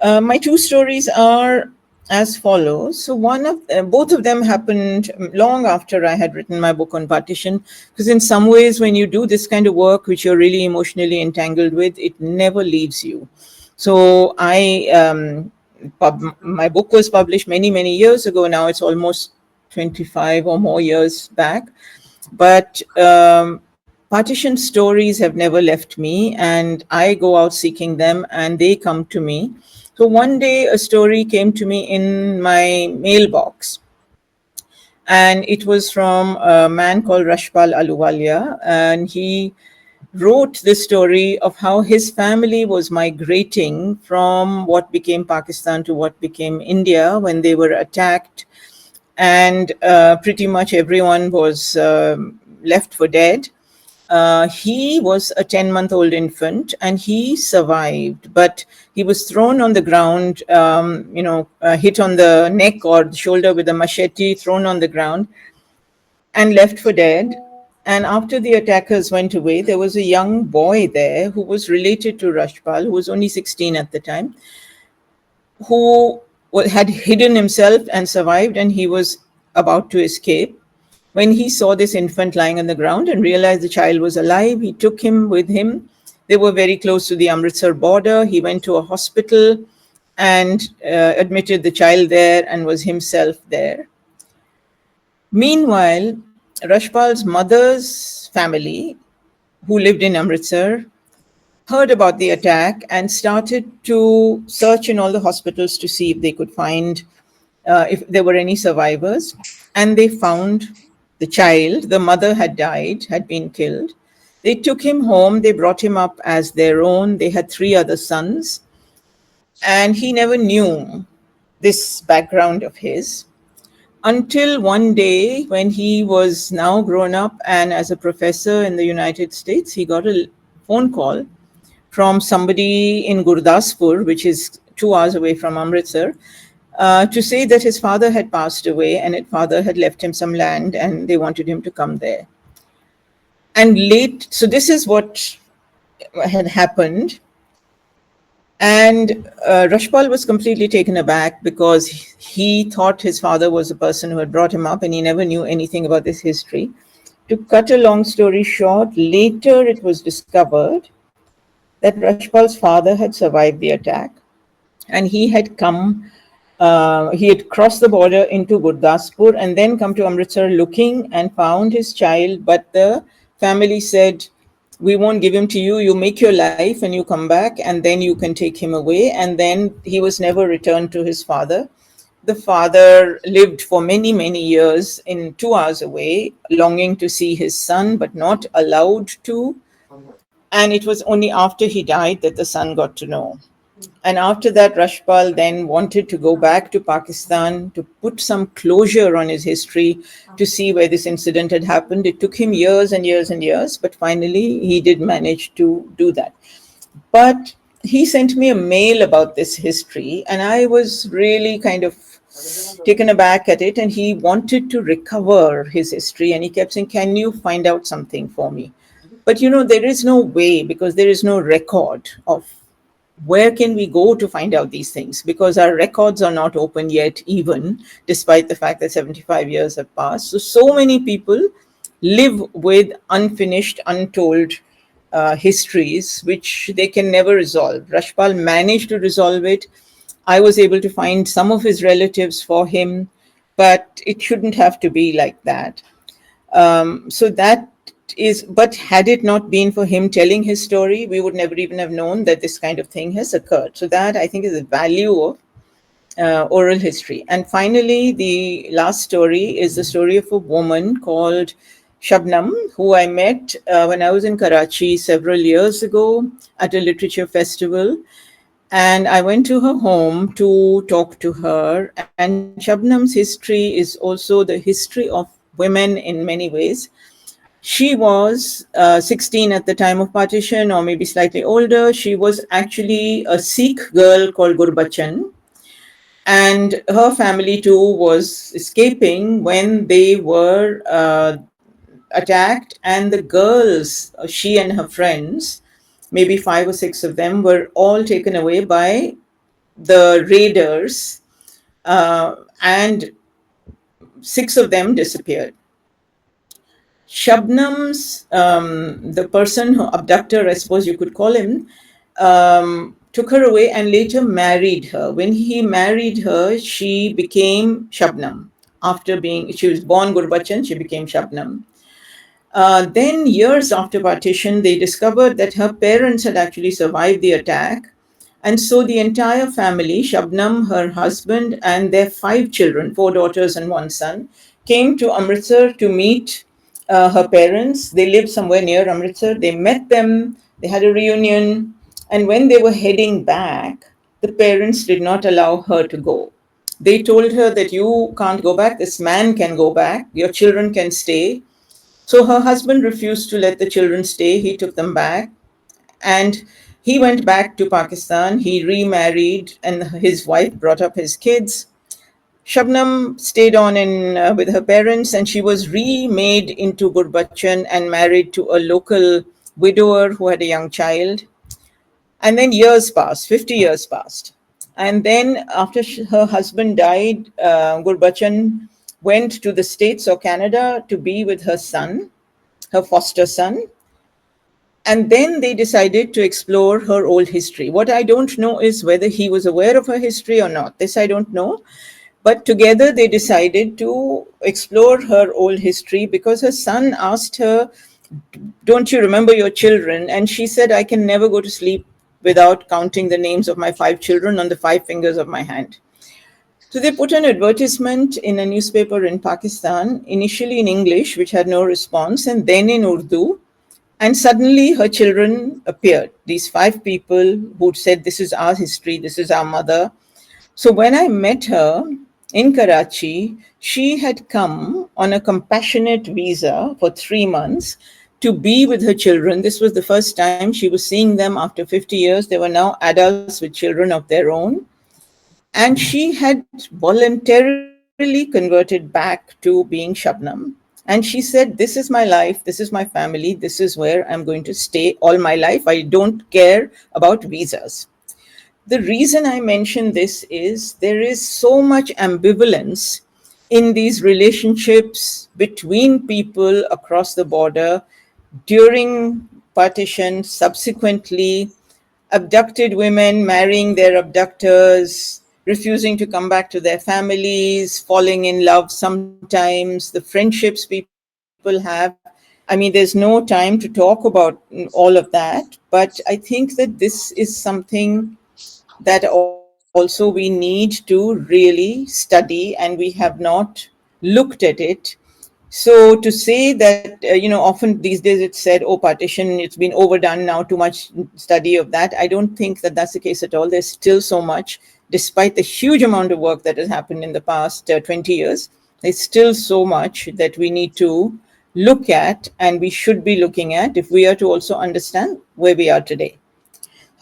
My 2 stories are as follows. So both of them happened long after I had written my book on partition, because in some ways when you do this kind of work, which you're really emotionally entangled with, it never leaves you. So my book was published many, many years ago. Now it's almost 25 or more years back. But partition stories have never left me, and I go out seeking them and they come to me. So one day a story came to me in my mailbox, and it was from a man called Rashpal Aluwalia, and he wrote the story of how his family was migrating from what became Pakistan to what became India when they were attacked, and pretty much everyone was left for dead. He was a 10-month-old infant and he survived, but he was thrown on the ground, hit on the neck or the shoulder with a machete, thrown on the ground, and left for dead. And after the attackers went away, there was a young boy there who was related to Rashpal, who was only 16 at the time, who had hidden himself and survived, and he was about to escape. When he saw this infant lying on the ground and realized the child was alive, he took him with him. They were very close to the Amritsar border. He went to a hospital and admitted the child there and was himself there. Meanwhile, Rashpal's mother's family, who lived in Amritsar, heard about the attack and started to search in all the hospitals to see if they could find if there were any survivors. And they found the child. The mother had died, had been killed. They took him home. They brought him up as their own. They had 3 other sons. And he never knew this background of his until one day when he was now grown up and as a professor in the United States, he got a phone call from somebody in Gurdaspur, which is 2 hours away from Amritsar, to say that his father had passed away and his father had left him some land and they wanted him to come there. And so this is what had happened. And Rashpal was completely taken aback because he thought his father was the person who had brought him up and he never knew anything about this history. To cut a long story short, later it was discovered that Rashpal's father had survived the attack and he had crossed the border into Gurdaspur and then come to Amritsar looking and found his child, but the family said, we won't give him to you, you make your life and you come back and then you can take him away. And then he was never returned to his father. The father lived for many, many years in 2 hours away, longing to see his son, but not allowed to. And it was only after he died that the son got to know. And after that, Rashpal then wanted to go back to Pakistan to put some closure on his history, to see where this incident had happened. It took him years and years and years, but finally he did manage to do that. But he sent me a mail about this history, and I was really kind of taken aback at it. And he wanted to recover his history, and he kept saying, can you find out something for me? But there is no way, because there is no record of where can we go to find out these things, because our records are not open yet, even despite the fact that 75 years have passed. So many people live with unfinished, untold histories, which they can never resolve. Rashpal managed to resolve it. I was able to find some of his relatives for him, but it shouldn't have to be like that. But had it not been for him telling his story, we would never even have known that this kind of thing has occurred. So that, I think, is the value of oral history. And finally, the last story is the story of a woman called Shabnam, who I met when I was in Karachi several years ago at a literature festival. And I went to her home to talk to her. And Shabnam's history is also the history of women in many ways. She was 16 at the time of partition, or maybe slightly older. She was actually a Sikh girl called Gurbachan. And her family too was escaping when they were attacked. And the girls, she and her friends, maybe 5 or 6 of them, were all taken away by the raiders. And 6 of them disappeared. Shabnam's, the person who abductor, I suppose you could call him, took her away and later married her. When he married her, she became Shabnam. She was born Gurbachan, she became Shabnam. Then years after partition, they discovered that her parents had actually survived the attack. And so the entire family, Shabnam, her husband, and their 5 children, 4 daughters and 1 son, came to Amritsar to meet her parents. They lived somewhere near Amritsar. They met them, they had a reunion, and when they were heading back, the parents did not allow her to go. They told her that you can't go back, this man can go back, your children can stay. So her husband refused to let the children stay. He took them back and he went back to Pakistan. He remarried, and his wife brought up his kids. Shabnam stayed on in with her parents, and she was remade into Gurbachan and married to a local widower who had a young child. And then years passed, 50 years passed. And then after her husband died, Gurbachan went to the States or Canada to be with her son, her foster son. And then they decided to explore her old history. What I don't know is whether he was aware of her history or not. This I don't know. But together they decided to explore her old history because her son asked her, "Don't you remember your children?" And she said, "I can never go to sleep without counting the names of my 5 children on the 5 fingers of my hand." So they put an advertisement in a newspaper in Pakistan, initially in English, which had no response, and then in Urdu. And suddenly her children appeared, these 5 people who said, "This is our history, this is our mother." So when I met her in Karachi, she had come on a compassionate visa for 3 months to be with her children. This was the first time she was seeing them after 50 years. They were now adults with children of their own. And she had voluntarily converted back to being Shabnam. And she said, "This is my life, this is my family, this is where I'm going to stay all my life. I don't care about visas." The reason I mention this is there is so much ambivalence in these relationships between people across the border during partition, subsequently, abducted women marrying their abductors, refusing to come back to their families, falling in love sometimes, the friendships people have. I mean, there's no time to talk about all of that, but I think that this is something that also we need to really study, and we have not looked at it. So to say that, often these days it's said, "Oh, partition, it's been overdone now, too much study of that." I don't think that that's the case at all. There's still so much, despite the huge amount of work that has happened in the past 20 years, there's still so much that we need to look at, and we should be looking at if we are to also understand where we are today.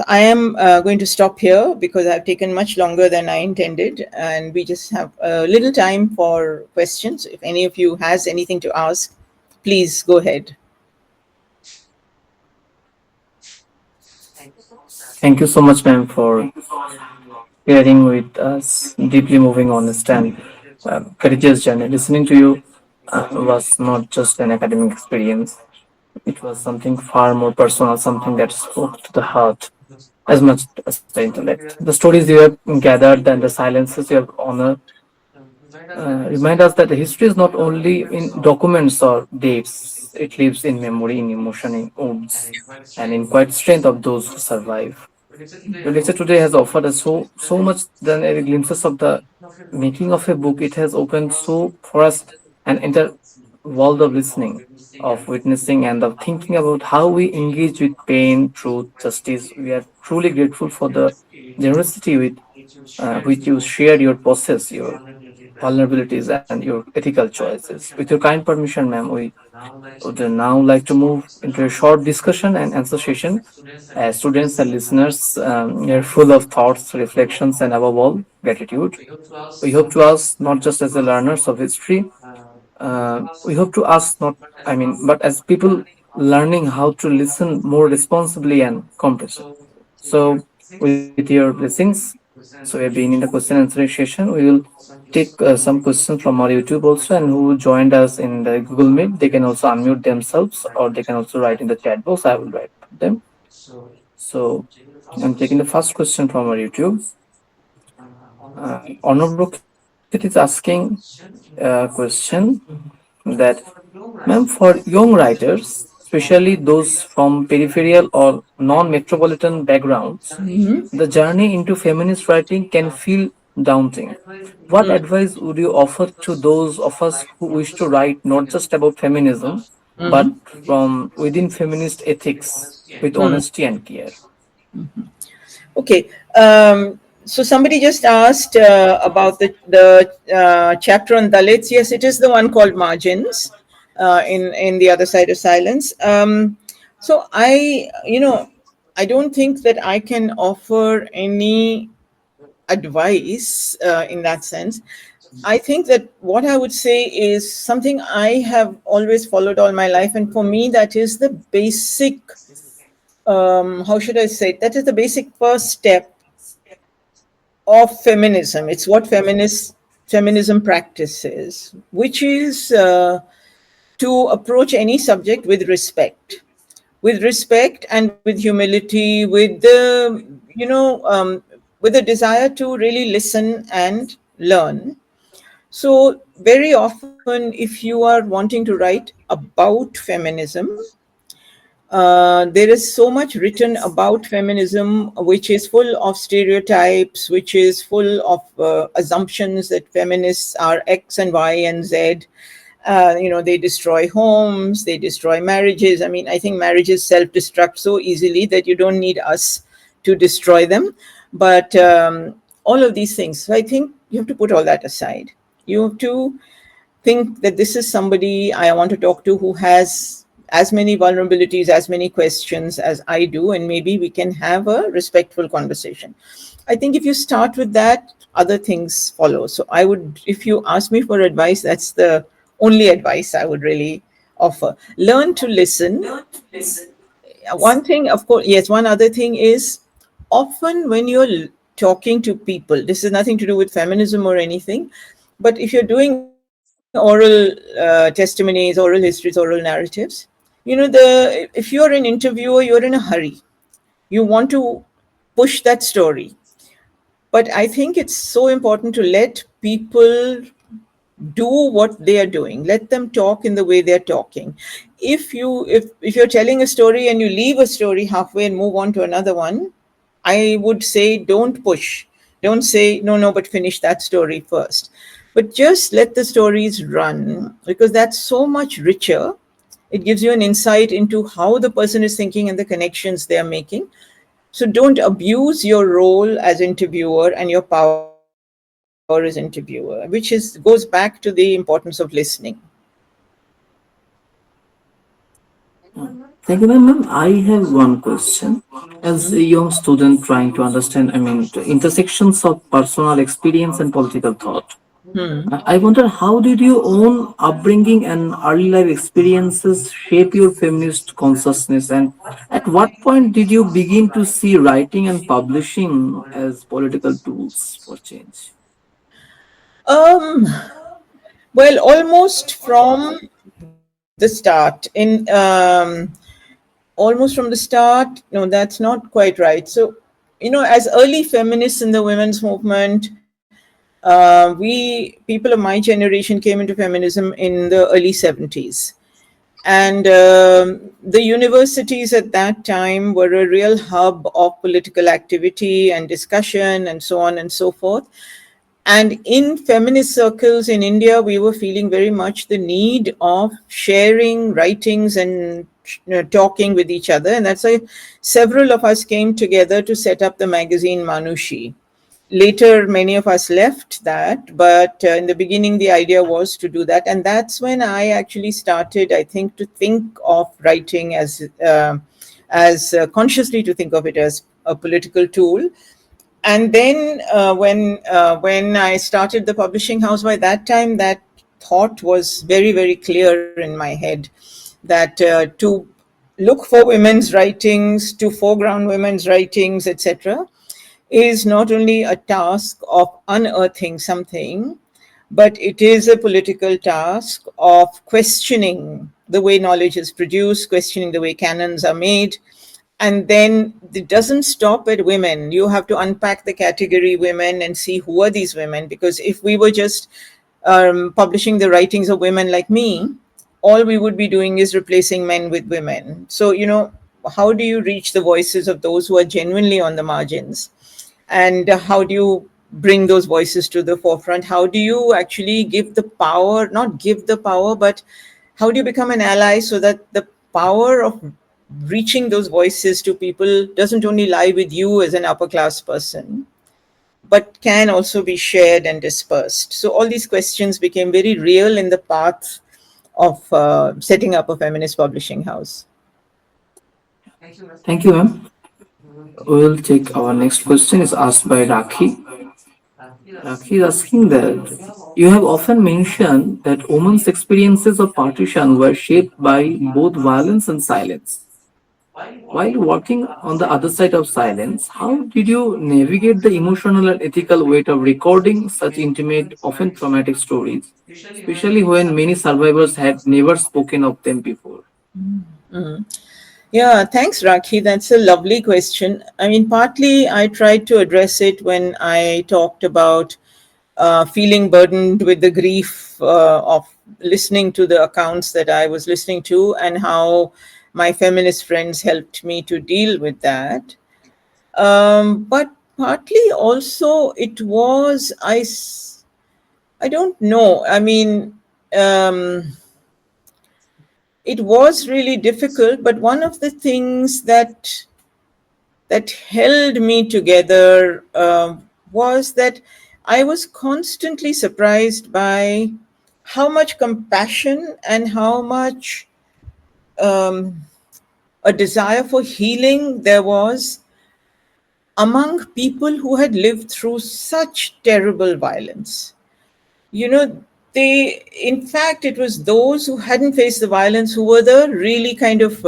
I am going to stop here because I've taken much longer than I intended, and we just have a little time for questions. If any of you has anything to ask, please go ahead. Thank you so much, ma'am, for sharing with us deeply moving, honest, and courageous journey. Listening to you was not just an academic experience, it was something far more personal, something that spoke to the heart as much as the intellect. The stories you have gathered and the silences you have honored remind us that the history is not only in documents or dates, it lives in memory, in emotion, in wounds, and in quiet strength of those who survive. Your lecture today has offered us so much than a glimpses of the making of a book. It has opened so for us an entire world of listening, of witnessing, and of thinking about how we engage with pain, truth, justice. We are truly grateful for the generosity with which you shared your process, your vulnerabilities, and your ethical choices. With your kind permission, ma'am, we would now like to move into a short discussion and answer session. As students and listeners, are full of thoughts, reflections, and above all, gratitude. We hope to us not just as the learners of history, we hope to us not, I mean, but as people learning how to listen more responsibly and comprehensively. So, with your blessings, so we have been in the question answering session. We will take some questions from our YouTube also, and who joined us in the Google Meet. They can also unmute themselves, or they can also write in the chat box. I will write them. So, I'm taking the first question from our YouTube. Honor Rocket is asking a question that, ma'am, for young writers, especially those from peripheral or non metropolitan backgrounds, the journey into feminist writing can feel daunting. What advice would you offer to those of us who wish to write not just about feminism, but Mm-hmm. from within feminist ethics with honesty and care? Okay. So somebody just asked about the chapter on Dalits. Yes, it is the one called Margins in the other side of silence. So I don't think that I can offer any advice in that sense. I think that what I would say is something I have always followed all my life, and for me, that is the basic. How should I say it? That is the basic first step of feminism. It's what feminism practices, which is to approach any subject with respect and with humility, with the desire to really listen and learn. So very often, if you are wanting to write about feminism, there is so much written about feminism, which is full of stereotypes, which is full of assumptions that feminists are X and Y and Z. They destroy homes, they destroy marriages. I mean, I think marriages self destruct so easily that you don't need us to destroy them. But all of these things. So I think you have to put all that aside. You have to think that this is somebody I want to talk to who has as many vulnerabilities, as many questions as I do, and maybe we can have a respectful conversation. I think if you start with that, other things follow. So I would, if you ask me for advice, that's the only advice I would really offer. Learn to listen. One thing, of course, yes, one other thing is often when you're talking to people, this is nothing to do with feminism or anything, but if you're doing oral testimonies, oral histories, oral narratives, if you're an interviewer, you're in a hurry. You want to push that story. But I think it's so important to let people do what they are doing. Let them talk in the way they're talking. If you're telling a story and you leave a story halfway and move on to another one, I would say don't push. Don't say no, but finish that story first. But just let the stories run, because that's so much richer. It gives you an insight into how the person is thinking and the connections they're making. So don't abuse your role as interviewer and your power as interviewer, which is goes back to the importance of listening. Thank you, ma'am. I have one question. As a young student trying to understand, the intersections of personal experience and political thought, I wonder how did your own upbringing and early life experiences shape your feminist consciousness, and at what point did you begin to see writing and publishing as political tools for change? Um, well, almost from the start. Almost from the start. No, that's not quite right. So, as early feminists in the women's movement, we people of my generation came into feminism in the early 70s. And the universities at that time were a real hub of political activity and discussion and so on and so forth. And in feminist circles in India, we were feeling very much the need of sharing writings and talking with each other. And that's why several of us came together to set up the magazine Manushi. Later, many of us left that, but in the beginning, the idea was to do that. And that's when I actually started, I think, to think of writing as consciously to think of it as a political tool. And then when I started the publishing house, by that time that thought was very, very clear in my head, that to look for women's writings, to foreground women's writings, etc., is not only a task of unearthing something, but it is a political task of questioning the way knowledge is produced, questioning the way canons are made. And then it doesn't stop at women. You have to unpack the category women and see who are these women. Because if we were just publishing the writings of women like me, all we would be doing is replacing men with women. So, how do you reach the voices of those who are genuinely on the margins? And how do you bring those voices to the forefront? How do you actually give the power, not give the power, but how do you become an ally so that the power of reaching those voices to people doesn't only lie with you as an upper class person, but can also be shared and dispersed? So all these questions became very real in the path of setting up a feminist publishing house. Thank you, ma'am. We'll take our next question. Is asked by Rakhi. Rakhi is asking that you have often mentioned that women's experiences of partition were shaped by both violence and silence. While working on the other side of silence, how did you navigate the emotional and ethical weight of recording such intimate, often traumatic stories, especially when many survivors had never spoken of them before? Mhm. Yeah, thanks, Rakhi. That's a lovely question. I mean, partly I tried to address it when I talked about feeling burdened with the grief of listening to the accounts that I was listening to, and how my feminist friends helped me to deal with that. But partly also it was, I don't know. I mean, um, it was really difficult, but one of the things that held me together was that I was constantly surprised by how much compassion and how much um, a desire for healing there was among people who had lived through such terrible violence. You know, they, in fact, it was those who hadn't faced the violence who were the really kind of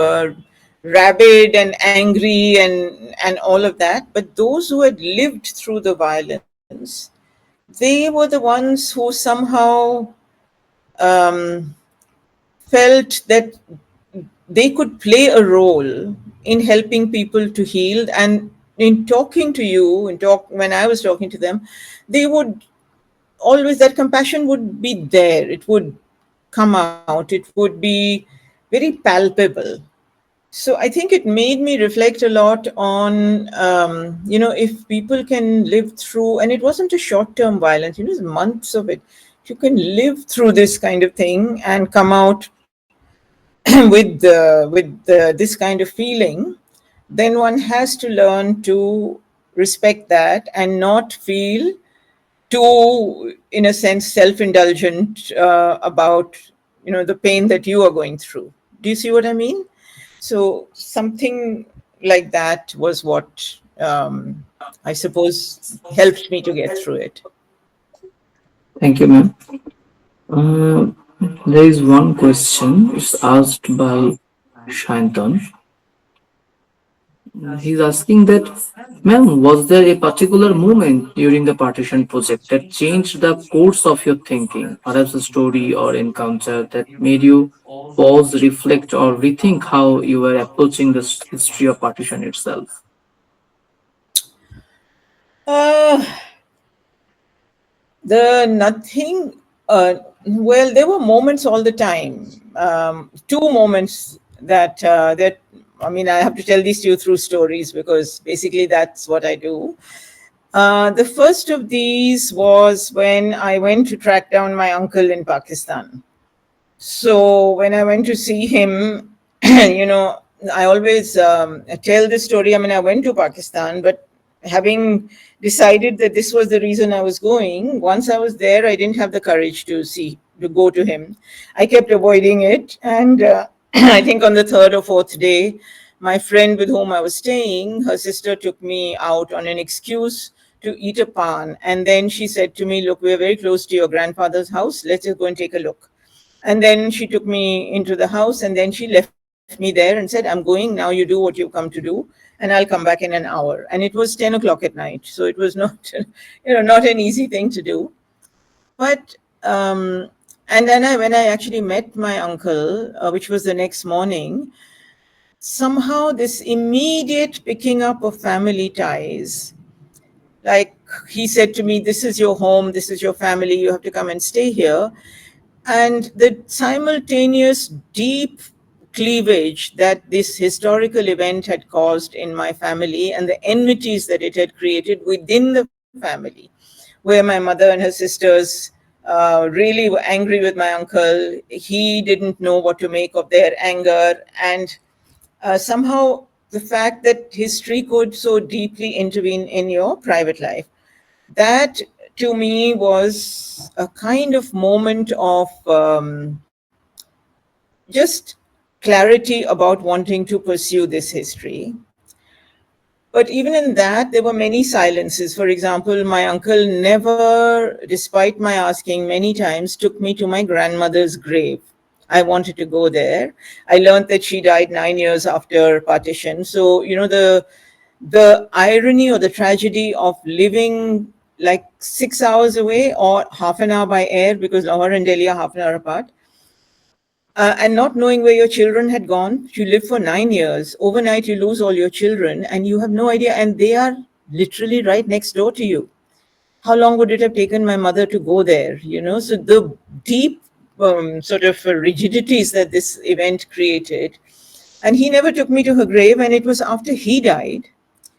rabid and angry and all of that. But those who had lived through the violence, they were the ones who somehow um, felt that they could play a role in helping people to heal. And in talking to you, and talk when I was talking to them, they would always, that compassion would be there. It would come out. It would be very palpable. So I think it made me reflect a lot on, if people can live through, and it wasn't a short-term violence, it's months of it. If you can live through this kind of thing and come out with this kind of feeling, then one has to learn to respect that and not feel too, in a sense, self-indulgent about the pain that you are going through. Do you see what I mean? So something like that was what I suppose helped me to get through it. Thank you, ma'am. Uh, there is one question. It's asked by Shantan. He's asking that, ma'am, was there a particular moment during the partition project that changed the course of your thinking, perhaps a story or encounter that made you pause, reflect, or rethink how you were approaching the history of partition itself? Uh, the nothing. Well, there were moments all the time. Two moments that I mean, I have to tell these to you through stories because basically that's what I do. The first of these was when I went to track down my uncle in Pakistan. So when I went to see him, I always tell this story. I mean, I went to Pakistan, but having decided that this was the reason I was going, once I was there, I didn't have the courage to go to him. I kept avoiding it. And I think on the third or fourth day, my friend with whom I was staying, her sister took me out on an excuse to eat a pan. And then she said to me, "Look, we're very close to your grandfather's house. Let's just go and take a look." And then she took me into the house, and then she left me there and said, "I'm going. Now you do what you've come to do, and I'll come back in an hour." And it was 10 o'clock at night. So it was not, not an easy thing to do. But, and then when I actually met my uncle, which was the next morning, somehow this immediate picking up of family ties, like he said to me, "This is your home, this is your family, you have to come and stay here." And the simultaneous deep cleavage that this historical event had caused in my family and the enmities that it had created within the family. where my mother and her sisters really were angry with my uncle. He didn't know what to make of their anger. And somehow the fact that history could so deeply intervene in your private life, that to me was a kind of moment of just clarity about wanting to pursue this history. But even in that, there were many silences. For example, my uncle never, despite my asking many times, took me to my grandmother's grave. I wanted to go there. I learned that she died 9 years after partition. So, the irony or the tragedy of living like 6 hours away or half an hour by air, because Lahore and Delhi are half an hour apart, and not knowing where your children had gone. You live for 9 years. Overnight, you lose all your children and you have no idea. And they are literally right next door to you. How long would it have taken my mother to go there? So the deep sort of rigidities that this event created. And he never took me to her grave. And it was after he died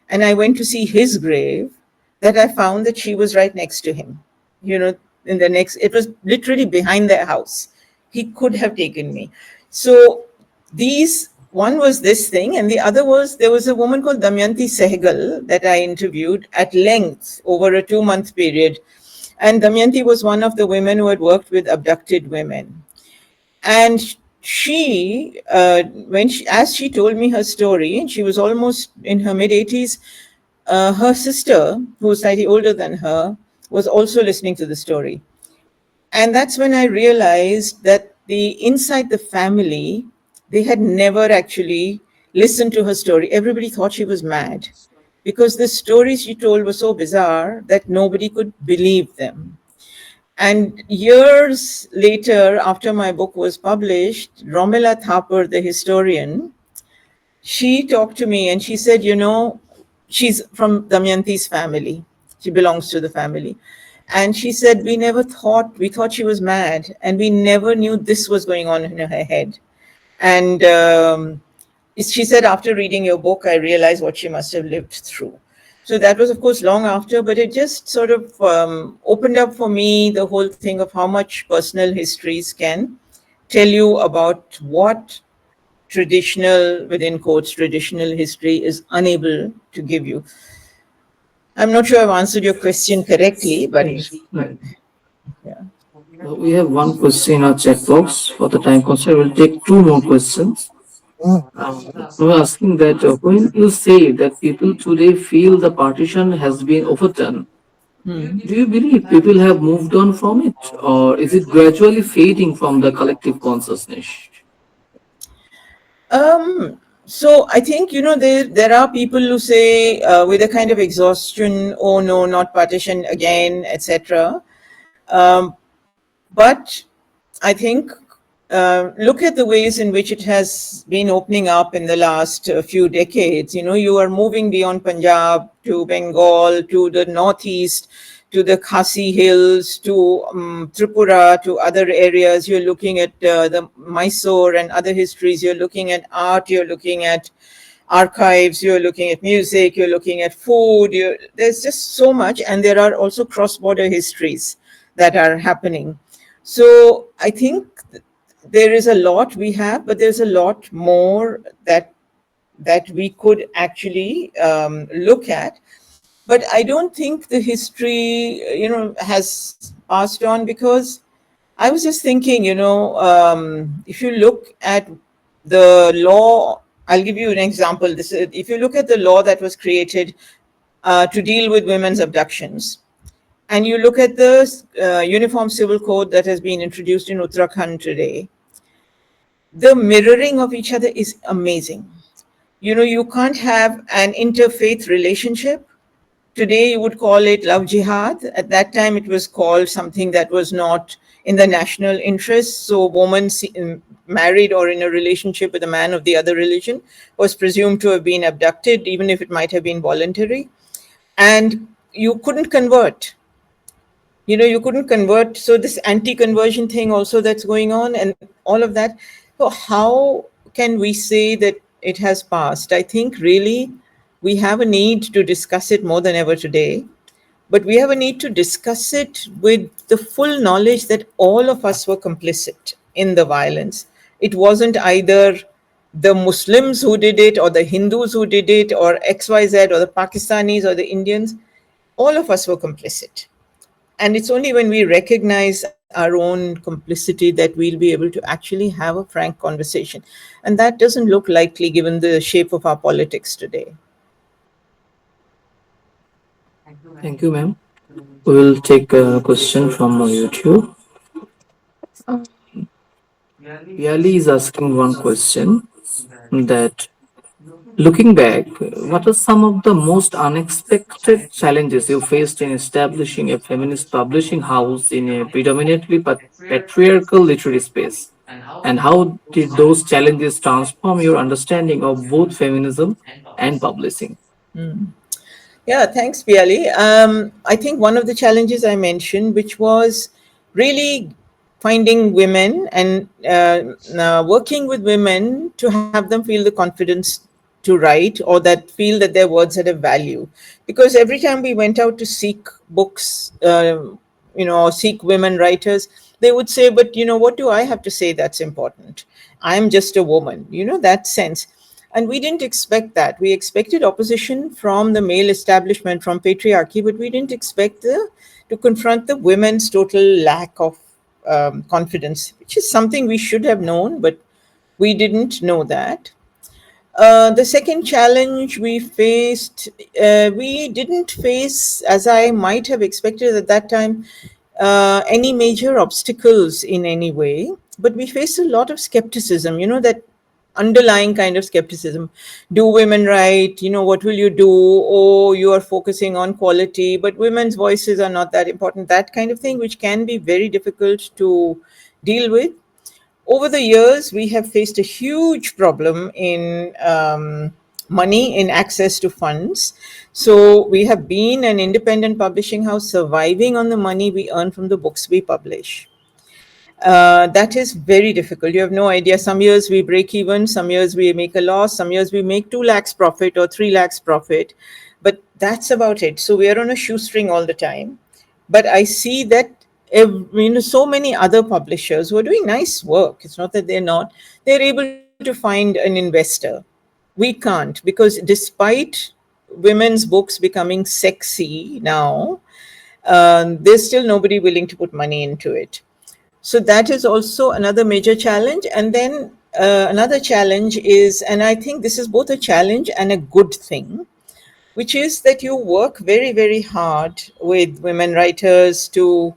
and I went to see his grave that I found that she was right next to him. In the next, it was literally behind their house. He could have taken me. So one was this thing, and the other was there was a woman called Damayanti Sehgal that I interviewed at length over a 2-month period. And Damayanti was one of the women who had worked with abducted women. And she, as she told me her story, and she was almost in her mid-80s, her sister, who was slightly older than her, was also listening to the story. And that's when I realized that inside the family, they had never actually listened to her story. Everybody thought she was mad because the stories she told were so bizarre that nobody could believe them. And years later, after my book was published, Romila Thapar, the historian, she talked to me and she said, she's from Damayanti's family. She belongs to the family. And she said, we thought she was mad, and we never knew this was going on in her head. And she said, after reading your book, I realized what she must have lived through. So that was, of course, long after, but it just sort of opened up for me the whole thing of how much personal histories can tell you about what traditional, within quotes, traditional history is unable to give you. I'm not sure I've answered your question correctly, but Right. yeah. We have one question in our chat box. For the time constraint, we'll take two more questions. We're asking that when you say that people today feel the partition has been overdone, do you believe people have moved on from it, or is it gradually fading from the collective consciousness? So I think, there are people who say with a kind of exhaustion, oh no, not partition again, etc. But I think look at the ways in which it has been opening up in the last few decades. You are moving beyond Punjab to Bengal, to the northeast, to the Khasi Hills, to Tripura, to other areas. You're looking at the Mysore and other histories. You're looking at art. You're looking at archives. You're looking at music. You're looking at food. There's just so much. And there are also cross-border histories that are happening. So I think there is a lot we have, but there's a lot more that we could actually look at. But I don't think the history, has passed on, because I was just thinking, if you look at the law, I'll give you an example. If you look at the law that was created to deal with women's abductions, and you look at the Uniform Civil Code that has been introduced in Uttarakhand today, the mirroring of each other is amazing. You can't have an interfaith relationship. Today, you would call it love jihad. At that time, it was called something that was not in the national interest. So a woman married or in a relationship with a man of the other religion was presumed to have been abducted, even if it might have been voluntary. And you couldn't convert. You couldn't convert. So this anti-conversion thing also that's going on and all of that. So how can we say that it has passed? I think really we have a need to discuss it more than ever today. but we have a need to discuss it with the full knowledge that all of us were complicit in the violence. It wasn't either the Muslims who did it, or the Hindus who did it, or XYZ, or the Pakistanis, or the Indians. All of us were complicit. And it's only when we recognize our own complicity that we'll be able to actually have a frank conversation. And that doesn't look likely given the shape of our politics today. Thank you, ma'am. We will take a question from YouTube. Yali is asking one question that, looking back, what are some of the most unexpected challenges you faced in establishing a feminist publishing house in a predominantly patriarchal literary space? And how did those challenges transform your understanding of both feminism and publishing? Yeah, thanks, Piali. I think one of the challenges I mentioned, which was really finding women and working with women to have them feel the confidence to write, or that feel that their words had a value. Because every time we went out to seek books, or seek women writers, they would say, but what do I have to say that's important? I'm just a woman, that sense. And we didn't expect that. We expected opposition from the male establishment, from patriarchy, but we didn't expect to confront the women's total lack of confidence, which is something we should have known, but we didn't know that. The second challenge we faced, we didn't face, as I might have expected at that time, any major obstacles in any way, but we faced a lot of skepticism, that underlying kind of skepticism. Do women write? What will you do? Oh, you are focusing on quality, but women's voices are not that important. That kind of thing, which can be very difficult to deal with. Over the years, we have faced a huge problem in money, in access to funds. So we have been an independent publishing house surviving on the money we earn from the books we publish. That is very difficult. You have no idea. Some years we break even, some years we make a loss, some years we make 2 lakhs profit or 3 lakhs profit. But that's about it. So we are on a shoestring all the time. But I see that so many other publishers who are doing nice work, it's not that they're not, they're able to find an investor. We can't, because despite women's books becoming sexy now, there's still nobody willing to put money into it. So that is also another major challenge. And then another challenge is, and I think this is both a challenge and a good thing, which is that you work very, very hard with women writers to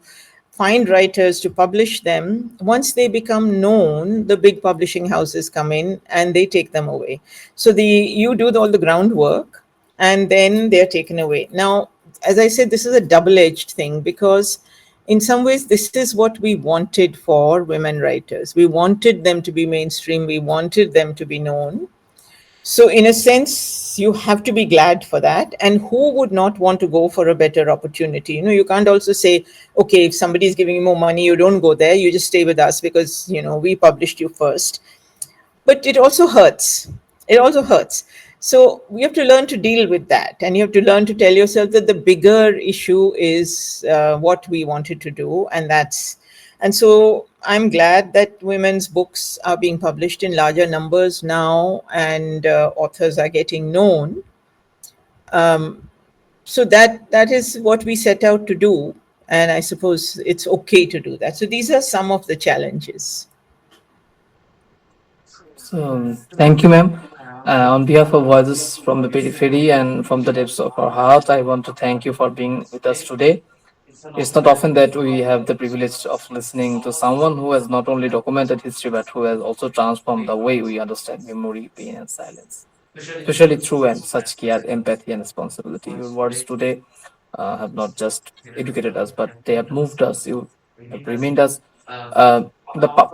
find writers to publish them. Once they become known, the big publishing houses come in and they take them away. So you do all the groundwork and then they're taken away. Now, as I said, this is a double-edged thing, because in some ways, this is what we wanted for women writers. We wanted them to be mainstream. We wanted them to be known. So in a sense, you have to be glad for that. And who would not want to go for a better opportunity? You can't also say, okay, if somebody is giving you more money, you don't go there. You just stay with us because, we published you first. But it also hurts. It also hurts. So we have to learn to deal with that. And you have to learn to tell yourself that the bigger issue is what we wanted to do. And so I'm glad that women's books are being published in larger numbers now, and authors are getting known. So that is what we set out to do. And I suppose it's okay to do that. So these are some of the challenges. So, thank you, ma'am. On behalf of Voices from the Periphery and from the depths of our heart, I want to thank you for being with us today. It's not often that we have the privilege of listening to someone who has not only documented history but who has also transformed the way we understand memory, pain, and silence, especially through and such care, empathy, and responsibility. Your words today have not just educated us, but they have moved us. You have reminded us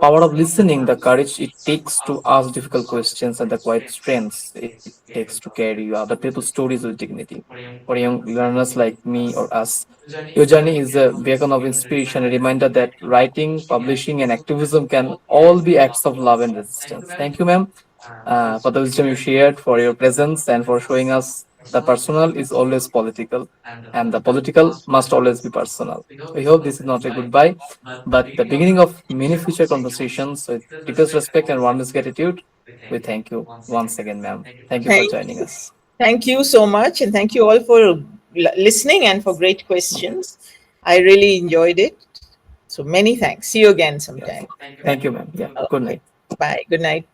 power of listening, the courage it takes to ask difficult questions, and the quiet strength it takes to carry other people's stories with dignity. For young learners like me or us, your journey is a beacon of inspiration, a reminder that writing, publishing, and activism can all be acts of love and resistance. Thank you, ma'am, for the wisdom you shared, for your presence, and for showing us The personal is always political, and the political must always be personal. We hope this is not a goodbye, but the beginning of many future conversations. With deepest respect and warmest gratitude, we thank you once again, ma'am. Thank you for Thank, joining us. thank you so much. And thank you all for listening and for great questions. I really enjoyed it. So many thanks. See you again Yes. sometime. Thank you, ma'am. Yeah. Good Okay. night. Bye. Good night.